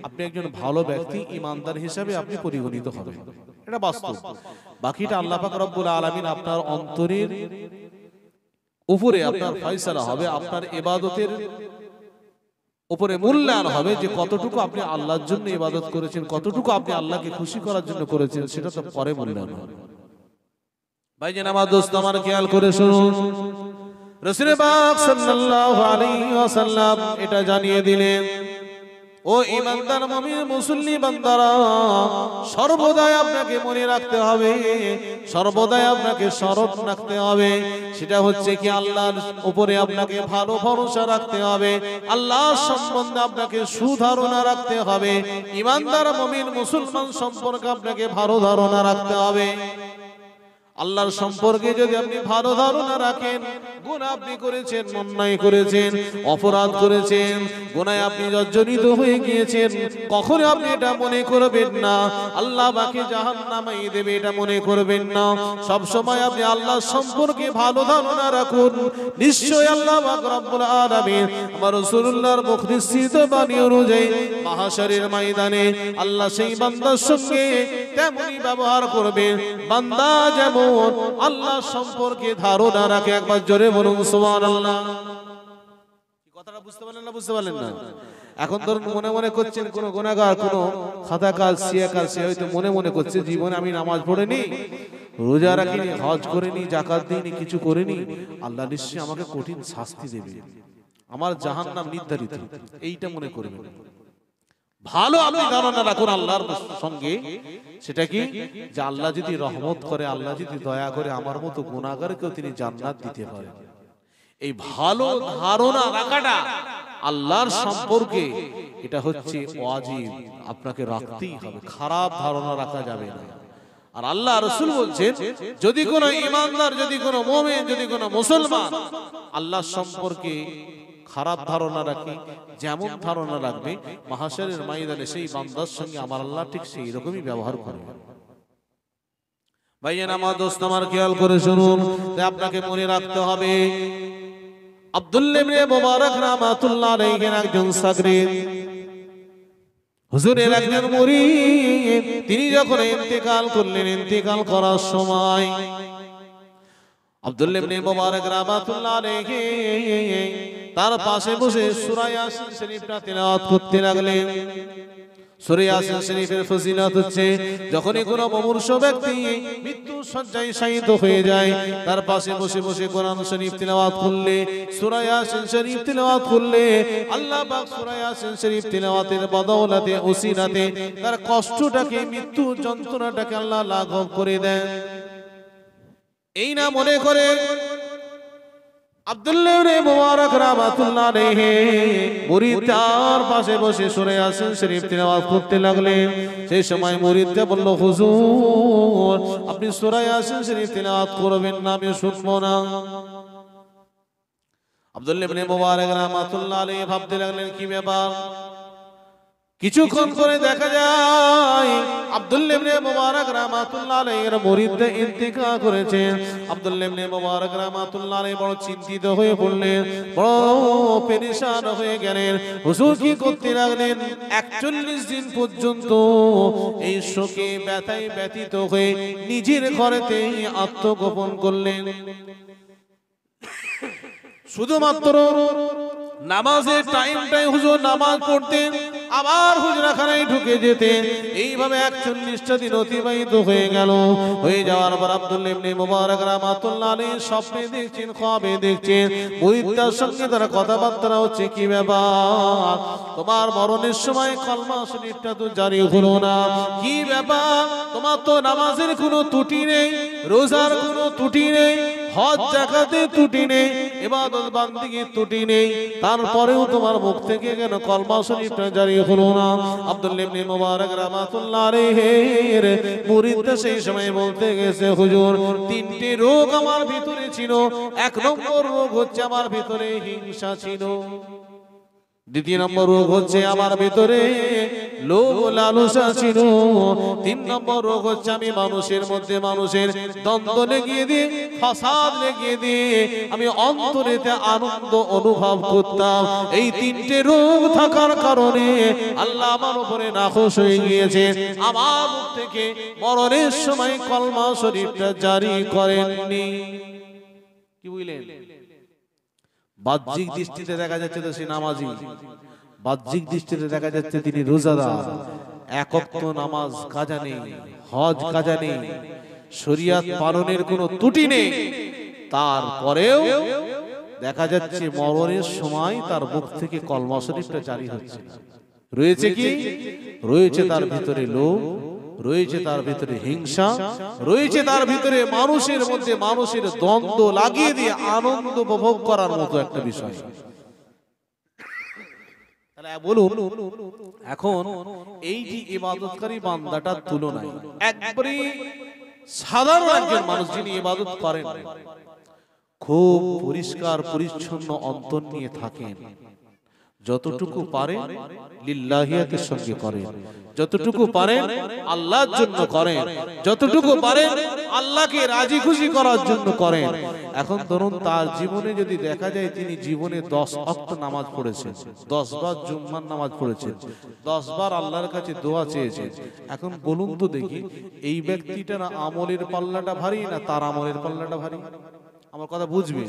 আপনি একজন ভালো ব্যক্তি, ইমানদার হিসেবে আপনি পরিগণিত হবেন। এটা বাস্তব। বাকিটা আল্লাহ পাক রব্বুল আলামিন আপনার অন্তরের উপরে আপনার ফয়সালা হবে, আপনার ইবাদতের উপরে মূল্যায়ন হবে যে কতটুকু আপনি আল্লাহর জন্য ইবাদত করেছেন, কতটুকু আপনি আল্লাহকে খুশি করার জন্য করেছেন, সেটা তো পরে মূল্যায়ন হবে। ভাইজান আমার দোস্ত আমার খেয়াল করে শুনুন, রাসূল পাক সাল্লাল্লাহু আলাইহি ওয়াসাল্লাম এটা জানিয়ে দিলেন, ও ঈমানদার মুমিন মুসল্লি বান্দারা, সর্বদাই আপনাকে মনে রাখতে হবে, সর্বদাই আপনাকে স্মরণ রাখতে হবে, সেটা হচ্ছে কি আল্লাহর উপরে আপনাকে ভালো ভরসা রাখতে হবে, আল্লাহর সম্বন্ধে আপনাকে সুধারণা রাখতে হবে, ঈমানদার মুমিন মুসলমান সম্পর্কে আপনাকে ভালো ধারণা রাখতে হবে। আল্লাহর সম্পর্কে যদি আপনি ভালো ধারণা রাখেন, গুনাহ আপনি করেছেন, অন্যায় করেছেন, অপরাধ করেছেন, গুনাহে আপনি জর্জরিত হয়ে গিয়েছেন, কখনো আপনি এটা মনে করবেন না আল্লাহ বাকে জাহান্নামে দেবে, এটা মনে করবেন না। সব সময় আপনি আল্লাহর সম্পর্কে ভালো ধারণা রাখুন, নিশ্চয়ই আল্লাহ পাক রব্বুল আলামিন আমার রাসূলুল্লাহর মুখ নিঃসৃত বাণী অনুযায়ী মাহশরের ময়দানে আল্লাহ সেই বান্দার সঙ্গে তেমনি ব্যবহার করবে, বান্দা যেমন আল্লাহ সম্পর্কে ধারণা রাখে। একবার জোরে বলুন সুবহানাল্লাহ। কথাটা বুঝতে পারলেন না? বুঝতে পারলেন না? এখন ধরুন মনে মনে করছেন কোন গুনাহগার, কোন খাতাকাজ, সিয়াকাজ, সে হয়তো মনে মনে করছে জীবনে আমি নামাজ পড়িনি, রোজা রাখিনি, হজ করিনি, যাকাত দিইনি, কিছু করিনি, আল্লাহ নিশ্চয়ই আমাকে কঠিন শাস্তি দেবে, আমার জাহান্নাম নির্ধারিত, এইটা মনে করবেন। ভালো আপনি ধারণা রাখুন আল্লাহর সঙ্গে, সেটা কি যে আল্লাহ যদি রহমত করে, আল্লাহ যদি দয়া করে, আমার মতো গুনাহগারকেও তিনি জান্নাত দিতে পারেন। এই ভালো ধারণা রাখাটা আল্লাহর সম্পর্কে, এটা হচ্ছে ওয়াজিব, আপনাকে রাখতেই হবে, খারাপ ধারণা রাখা যাবে না। আর আল্লাহ রাসূল বলছেন, যদি কোনো ঈমানদার, যদি কোনো মুমিন, যদি কোনো মুসলমান আল্লাহর সম্পর্কে খারাপ ধারণা রাখে, যেমন ধারণা রাখবে মাহশরের ময়দানে সেই বান্দার সঙ্গে আমার আল্লাহ ঠিক সেই রকমই ব্যবহার করবে। ভাইয়ের আমার দোস্ত আমার খেয়াল করে শুনুন, আপনাকে মনে রাখতে হবে আব্দুল্লাহ ইবনে মুবারক রাহমাতুল্লাহ আলাইহি একজন সাগরিদ, হুজুরের একজন মুরিদ, তিনি যখন ইন্তেকাল করলেন, ইন্তেকাল করার সময় আব্দুল্লাহ ইবনে মুবারক রাহমাতুল্লাহ আলাইহি তার পাশে বসে সূরা ইয়াসিন শরীফটা তেলাওয়াত করতে লাগলেন। সূরা ইয়াসিন শরীফের ফজিলত হচ্ছে, যখনই কোনো মুমূর্ষ ব্যক্তি মৃত্যু শয্যায় শায়িত হয়ে যায়, তার পাশে বসে বসে কোরআন শরীফ তেলাওয়াত করলে, সূরা ইয়াসিন শরীফ তেলাওয়াত করলে, আল্লাহ পাক সূরা ইয়াসিন শরীফ তেলাওয়াতের বদৌলতে, ওসিলাতে তার কষ্টটাকে, মৃত্যু যন্ত্রণাটাকে আল্লাহ লাঘব করে দেন। এই না মনে করে আব্দুল্লাহ ইবনে মুবারক রাহমাতুল্লাহ আলাইহি মুরিদ তার পাশে বসে সূরা ইয়াসিন শরীফ তেলাওয়াত করতে লাগলেন। সেই সময় মুরিদটা বলল, হুজুর আপনি সূরা ইয়াসিন শরীফ তেলাওয়াত করবেন না, আমি শুনবো না। আব্দুল্লাহ ইবনে মুবারক রাহমাতুল্লাহ আলাইহি ভাবতে লাগলেন কি ব্যাপার। কিছুক্ষণ পরে দেখা যায় আব্দুল্লাহ ইবনে মুবারক রাহমাতুল্লাহ আলাইহির মুরিদ ইন্তেকাল করেছেন। আব্দুল্লাহ ইবনে মুবারক রাহমাতুল্লাহ আলাইহি বড় চিন্তিত হয়ে পড়লেন, বড় পেরেশান হয়ে গেলেন। হুজুর কি করতে লাগলেন, 41 দিন পর্যন্ত এই শোকে ব্যথায় ব্যথিত হয়ে নিজের ঘরেতে আত্মগোপন করলেন। শুধুমাত্র নামাজের টাইমটাই হুজুর নামাজ পড়তেন, আবার হুজরাখানায় ঢুকে যেতেন। এইভাবে 41টা দিন অতিবাহিত হয়ে গেল। হয়ে যাওয়ার পর আব্দুল্লাহ ইবনে মুবারক রাহমাতুল্লাহ আলাইহি স্বপ্নে দেখছেন, খ্বাবে দেখছেন, মুরিদটার সঙ্গে তার কথাবার্তা হচ্ছে, কি ব্যাপার তোমার মরণের সময় কলমা শরীফটা তো জারি হলো না, কি ব্যাপার তোমার তো নামাজের কোনো ত্রুটি নেই, রোজার কোনো ত্রুটি নেই, হজ যাকাতের ত্রুটি নেই, ইবাদত বান্দিগির ত্রুটি নেই, তারপরেও তোমার মুখ থেকে কেন কলমা শরীফটা জারি হলো না? আব্দুল্লাহ ইবনে মুবারক রাহমাতুল্লাহ আলাইহির মুরিদটা সেই সময় বলতে গেছে, হুজুর 3টে রোগ আমার ভিতরে ছিল। 1 নম্বর রোগ হচ্ছে আমার ভিতরে হিংসা ছিল, 2 নম্বর রোগ হচ্ছে আমার ভিতরে লোভ লালসা ছিল, 3 নম্বর রোগ হচ্ছে আমি মানুষের মধ্যে মানুষের দ্বন্দ্ব লেগিয়ে দিয়ে, ফাসাদ লেগিয়ে দিয়ে আমি অন্তরেতে আনন্দ অনুভব করতাম। এই 3টে রোগ থাকার কারণে আল্লাহ আমার উপরে নাখোশ হয়ে গিয়েছে, আমার মুখ থেকে মরণের সময় কলমা শরীফটা জারি করেননি। কি বুঝলেন? বাহ্যিক দৃষ্টিতে দেখা যাচ্ছে তো সে নামাজি, বাহ্যিক দৃষ্টিতে দেখা যাচ্ছে তিনি রোজাদার, এক ওয়াক্ত নামাজ কাজা নেই, হজ কাজা নেই, শরিয়াত পালনের কোনো ত্রুটি নেই, তারপরেও দেখা যাচ্ছে মরণের সময় তার মুখ থেকে কলমা শরীফটা জারি হচ্ছে। রয়েছে কি? রয়েছে তার ভিতরে লোভ, রয়েছে তার ভিতরে হিংসা, রয়েছে তার ভিতরে মানুষের মধ্যে মানুষের দ্বন্দ্ব লাগিয়ে দিয়ে আনন্দ উপভোগ করার মতো একটা বিষয়। বলুন, এখন এই যে ইবাদতকারী বান্দাটার তুলনায় একবারে সাধারণ একজন মানুষ যিনি ইবাদত করেন, খুব পরিষ্কার পরিচ্ছন্ন অন্তর নিয়ে থাকেন, যতটুকু পারেন লিল্লাহিয়াতের সঙ্গে করেন, যতটুকু পারেন আল্লাহর জন্য করেন, যতটুকু পারেন আল্লাহকে রাজি খুশি করার জন্য করেন। এখন ধরুন তার জীবনে যদি দেখা যায় তিনি জীবনে 10 ওয়াক্ত নামাজ পড়েছেন, 10 বার জুম্মার নামাজ পড়েছেন, 10 বার আল্লাহর কাছে দোয়া চেয়েছেন। এখন বলুন তো দেখি, এই ব্যক্তিটার আমলের পাল্লাটা ভারী না তার আমলের পাল্লাটা ভারী? আমার কথা বুঝবে,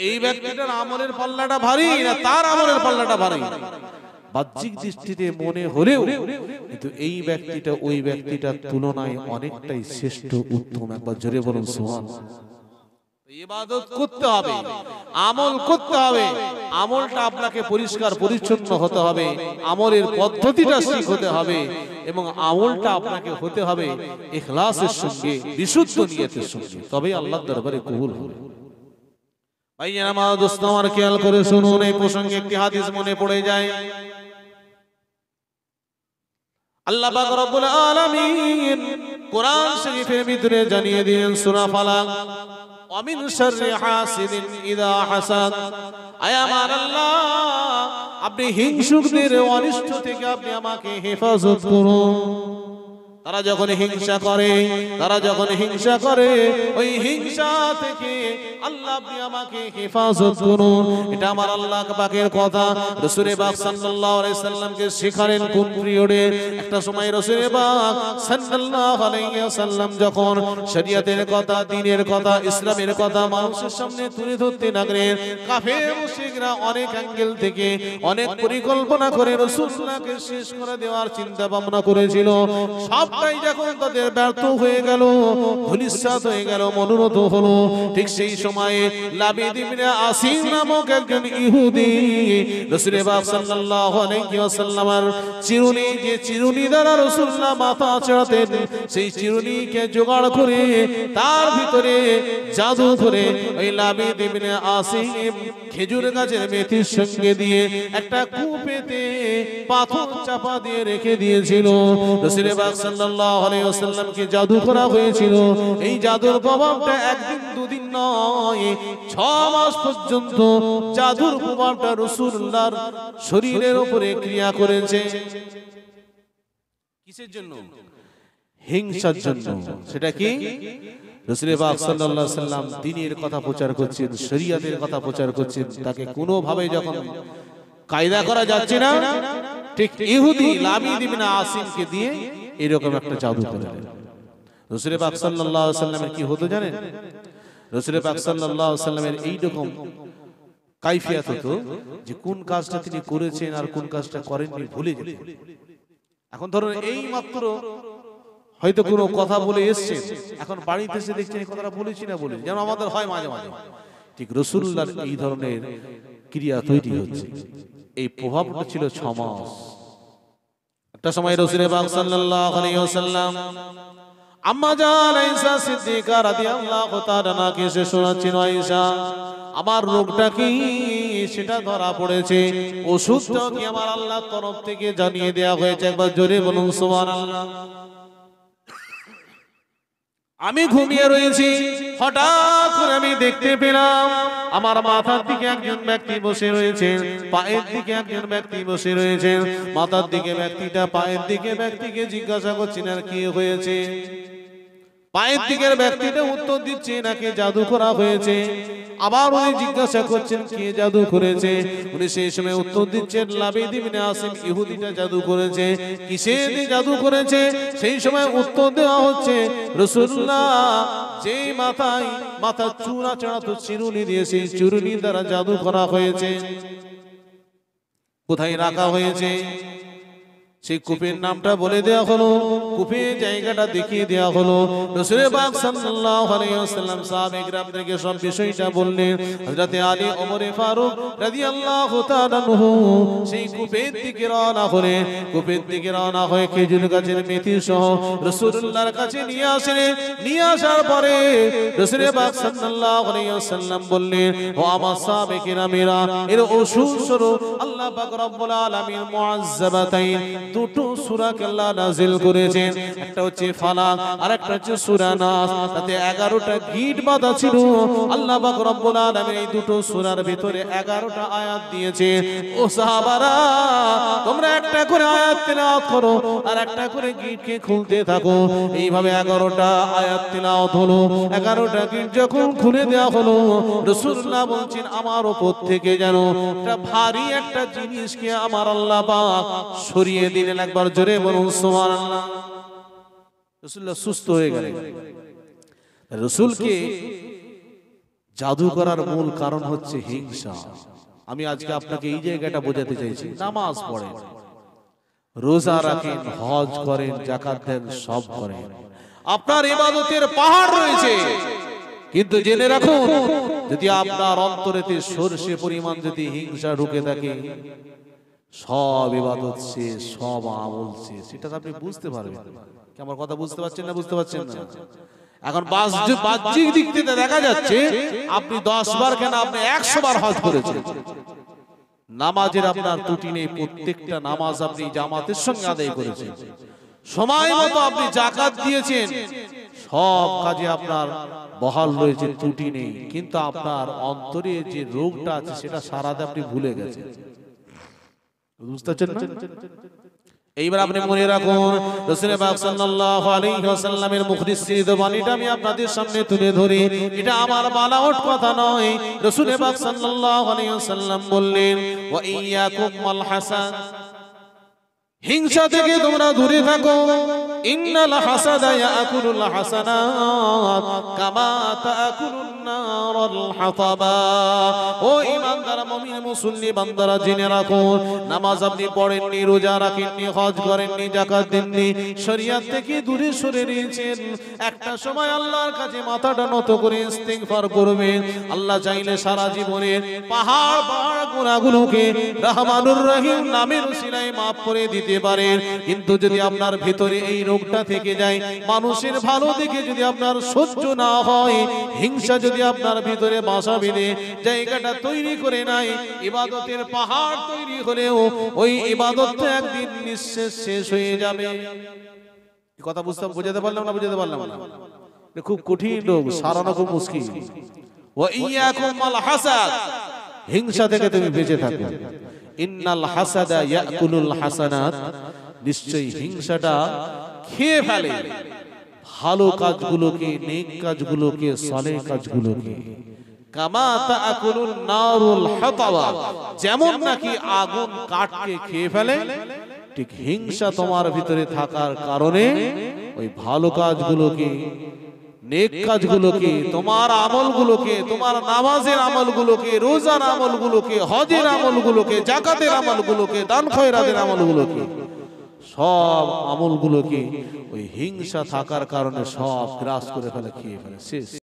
এই ব্যক্তিটার আমলের পাল্লাটা ভারী না তার আমলের পাল্লাটা ভারী? বাহ্যিক দৃষ্টিতে মনে হলেও কিন্তু এই ব্যক্তিটা ওই ব্যক্তিটার তুলনায় অনেকটাই শ্রেষ্ঠ, উত্তম। একবার জোরে বলুন সুবহানাল্লাহ। ইবাদত করতে হবে, আমল করতে হবে, আমলটা আপনাকে পরিষ্কার পরিচ্ছন্ন হতে হবে, আমলের পদ্ধতিটা ঠিক হতে হবে এবং আমলটা আপনাকে হতে হবে ইখলাসের সঙ্গে, বিশুদ্ধ নিয়তের সঙ্গে, তবেই আল্লাহর দরবারে কবুল হবে। ভাইয়েরা আমার দোস্ত আমার খেয়াল করে শুনুন, এই প্রসঙ্গে একটি হাদিস মনে পড়ে যায়। আল্লাহ পাক রব্বুল আলামিন কোরআন শরীফের ভিতরে জানিয়ে দিলেন সূরা ফালাক, ওয়ামিন শাররি হাসিদিন ইযা হাসাদ। আয় আমার আল্লাহ, আপনি হিংসুকদের অনিষ্ট থেকে আপনি আমাকে হেফাজত করুন। তারা যখন হিংসা করে, তারা যখন হিংসা করে, ওই হিংসা থেকে আল্লাহ আপনি আমাকে হেফাজত করুন। এটা আমার আল্লাহ পাকের কথা। রাসূল পাক সাল্লাল্লাহু আলাইহি সাল্লামকে শিখালেন কোন পিরিয়ডে? একটা সময় রাসূল পাক সাল্লাল্লাহু আলাইহি ওয়াসাল্লাম যখন শরীয়তের কথা, দ্বীনের কথা, ইসলামের কথা মানুষের সামনে তুলে ধরতে লাগলেন, কাফের মুশরিকরা অনেক অ্যাঙ্গেল থেকে অনেক পরিকল্পনা করে রাসূলকে শেষ করে দেওয়ার চিন্তা ভাবনা করেছিল। সবটাই যখন তাদের ব্যর্থ হয়ে গেল, ধূলিসাৎ হয়ে গেল, মনোরথ হলো, ঠিক সেই সময়ে লাবিদ ইবনে আসিম নামক একজন ইহুদি রাসূল পাক সাল্লাল্লাহু আলাইহি ওয়াসাল্লামের চিরুনি, যে চিরুনি দ্বারা রাসূলুল্লাহ মাথা চাড়াতেন, সেই চিরুনিকে জোগাড় করে তার ভিতরে জাদু করে ওই লাবিদ ইবনে আসিম খেজুর গাছের মেথির সঙ্গে দিয়ে একটা কূপেতে পাথর চাপা দিয়ে রেখে দিয়েছিল। রাসূল পাক সাল্লাল্লাহু আলাইহি ওয়াসাল্লামকে জাদু করা হয়েছিল। এই জাদুর প্রভাবটা একদিন দুদিন নয়, 6 মাস পর্যন্ত জাদুর প্রভাবটা রাসূলুল্লাহর শরীরের উপরে ক্রিয়া করেছে। কিসের জন্য? হিংসার জন্য। সেটা কি? রাসূল পাক সাল্লাল্লাহু আলাইহি ওয়াসাল্লাম দ্বীনের কথা প্রচার করছেন, শরীয়তের কথা প্রচার করছেন, তাকে কোনো ভাবে যখন কায়দা করা যাচ্ছে না, ঠিক ইহুদি লাবিদ ইবনে আসিমকে দিয়ে এরকম একটা জাদু করলেন। রাসূল পাক সাল্লাল্লাহু আলাইহি ওয়াসাল্লামের কি হতো জানেন? রাসূল পাক সাল্লাল্লাহু আলাইহি ওয়াসাল্লামের এইরকম কাইফিয়ত হতো যে কোন কাজটা তিনি করেছেন আর কোন কাজটা করেননি ভুলে যেতেন। এখন ধরুন এই মাত্র হয়তো কোনো কথা বলে এসেছেন, এখন বাড়িতে এসে দেখছেন এই কথাটা বলেছি না বলে, যেন আমাদের হয় মাঝে মাঝে, ঠিক রাসূলুল্লাহর এই ধরনের ক্রিয়া তৈরি হচ্ছে। এই প্রভাবটা ছিল 6 মাস। একটা সময় রাসূল পাক সাল্লাল্লাহু আলাইহি ওয়াসাল্লাম আম্মা জান আয়েশা সিদ্দিকা রাদিয়াল্লাহু তাআলা নাকে সে শোনাচ্ছেন, আয়েশা আমার রোগটা কি সেটা ধরা পড়েছে, ওষুধটা কি আমার আল্লাহর তরফ থেকে জানিয়ে দেয়া হয়েছে? একবার জোরে বলুন সুবহানাল্লাহ। আমি ঘুমিয়ে রয়েছি, হঠাৎ করে আমি দেখতে পেলাম আমার মাথার দিকে একজন ব্যক্তি বসে রয়েছেন, পায়ের দিকে একজন ব্যক্তি বসে রয়েছেন। মাথার দিকে ব্যক্তিটা পায়ের দিকে ব্যক্তিকে জিজ্ঞাসা করছেন আর কি হয়েছে। পায়ের দিকের ব্যক্তিটা উত্তর দিচ্ছে নাকি জাদু করা হয়েছে। আবার উনি জিজ্ঞাসা করছেন কে জাদু করেছে। উনি সেই সময় উত্তর দিচ্ছেন লাবিদ ইবনে আসিম ইহুদিটা জাদু করেছে। কিসের জাদু করেছে? সেই সময় উত্তর দেওয়া হচ্ছে রাসূলুল্লাহ যে মাথা চূড়া চড়াতো চিরুনি দিয়ে, সেই চিরুনি দ্বারা জাদু করা হয়েছে। কোথায় রাখা হয়েছে সেই কূপের নামটা বলে দেওয়া হলো, কূপের জায়গাটা দেখিয়ে দেওয়া হলো। রাসূল পাক সাল্লাল্লাহু আলাইহি ওয়াসাল্লাম সাহাবায়ে কিরামদেরকে সব বিষয়টা বললেন। হযরত আলী ওমর ফারুক রাদিয়াল্লাহু তাআলা আনহু সেই কূপের দিকে রওনা হলেন। কূপের দিকে রওনা হয়ে খেজুর গাছের মেথি সহ রাসূলুল্লাহর কাছে নিয়ে আসলেন। নিয়ে আসার পরে রাসূল পাক সাল্লাল্লাহু আলাইহি ওয়াসাল্লাম বললেন, ও আমার সাহাবায়ে কিরামেরা, এর ওষুধ স্বরূপ আল্লাহ পাক রব্বুল আলামিন মুআজ্জাবাতাইন দুটো সূরা আল্লাহ নাযিল করেছেন। একটা হচ্ছে ফালাক আর একটা হচ্ছে সূরা নাস। তাতে 11টা গিট বাঁধা ছিল। আল্লাহ পাক রব্বুল আলামিন এই দুটো সূরার ভিতরে 11টা আয়াত দিয়েছে। ও সাহাবারা, তোমরা একটা করে আয়াত তেলাওয়াত করো আর একটা করে গিটকে খুলতে থাকো। এইভাবে 11টা আয়াত তেলাওয়াত হলো। 11টা গিট যখন খুলে দেওয়া হলো, রাসূলুল্লাহ বলছেন, আমার উপর থেকে যেন একটা ভারী একটা জিনিসকে আমার আল্লাহ পাক সরিয়ে দিলেন। একবার জোরে বলুন সুবহানাল্লাহ। রাসূলুল্লাহ সুস্থ হয়ে গেলেন। রাসূলকে জাদু করার মূল কারণ হচ্ছে হিংসা। আমি আজকে আপনাকে এই জায়গাটা বোঝাতে চাইছি। নামাজ পড়েন, রোজা রাখেন, হজ করেন, যাকাত দেন, সব করেন, আপনার ইবাদতের পাহাড় রয়েছে। কিন্তু জেনে রাখুন, যদি আপনার অন্তরেতে সরষে পরিমাণ যদি হিংসা ঢুকে থাকে, সব ইবাদত শেষ, সব আমল শেষ। সেটা আপনি বুঝতে পারবেন। কি আমার কথা বুঝতে পারছেন না? বুঝতে পারছেন না? এখন বাহ্যিক দিক থেকে দেখা যাচ্ছে আপনি 10 বার কেন, আপনি 100 বার হজ করেছেন। নামাজের আপনার ত্রুটি নেই, প্রত্যেকটা নামাজ আপনি জামাতের সঙ্গে আদায় করেছেন, সময় মতো আপনি যাকাত দিয়েছেন, সব কাজে আপনার বহাল রয়েছে, ত্রুটি নেই। কিন্তু আপনার অন্তরে যে রোগটা আছে সেটা সারাতে আপনি ভুলে গেছেন। বুঝতে পারছেন না? এইবার আপনি মনে রাখুন, রাসূল পাক সাল্লাল্লাহু আলাইহি ওয়াসাল্লামের মুখরিসিদ বাণীটা আমি আপনাদের সামনে তুলে ধরি। এটা আমার বানাওয়াট কথা নয়। রাসূল পাক সাল্লাল্লাহু আলাইহি ওয়াসাল্লাম বললেন, ওয়া ইয়াকুম আল হাসাদ, হিংসা থেকে তোমরা দূরে থাকো। ইন্নাল হাসাদা ইয়াকুলুল হাসানাত কামা তাকুলুন নারুল হাতাবা। ও ঈমানদার মুমিন মুসল্লি বান্দারা, জেনে রাখো, নামাজ আপনি পড়েননি, রোজা রাখেননি, হজ করেননি, যাকাত দেননি, শরিয়ত থেকে দূরে সরে রয়েছেন, একটা সময় আল্লাহর কাছে মাথাটা নত করে ইস্তিগফার করবেন। আল্লাহ চাইলে সারা জীবনের পাহাড় গুনাহগুলোকে রহমানুর রহিম নামের উসিলায় maaf করে দিতে পারেন। কিন্তু যদি আপনার ভিতরে এই রোগটা থেকে যায়, মানুষের ভালো দেখে যদি আপনার সহ্য না হয়, হিংসা যদি আপনার ভিতরে বাসা বেঁধে জায়গাটা তৈরি করে নাই, ইবাদতের পাহাড় তৈরি হলেও ওই ইবাদতটা একদিন নিঃশেষ শেষ হয়ে যাবে। এই কথা বুঝাতে পারলাম না? বুঝাতে পারলাম না? খুব কঠিন রোগ, সারানো খুব মুশকিল। ওয়া ইয়াকুম আল হাসাদ, হিংসা থেকে তুমি বেঁচে থাকো। ইন্নাল হাসাদা ইয়াকুলুল হাসানাত, নিশ্চয়ই হিংসাটা খেয়ে ফেলে ভালো কাজগুলোকে, নেক কাজগুলোকে, সালেহ কাজগুলোকে। কামা তাকুলুন নারুল হাতাবা, যেমন নাকি আগুন কাঠকে খেয়ে ফেলে, ঠিক হিংসা তোমার ভিতরে থাকার কারণে ওই ভালো কাজগুলোকে, নেক কাজগুলোকে, তোমার আমলগুলোকে, তোমার নামাজের আমলগুলোকে, রোজার আমলগুলোকে, হজের আমলগুলোকে, যাকাতের আমলগুলোকে, দান খয়রাতের আমলগুলোকে, সব আমলগুলোকে ওই হিংসা থাকার কারণে সব গ্রাস করে ফেলে, খেয়ে ফেলে, শেষ।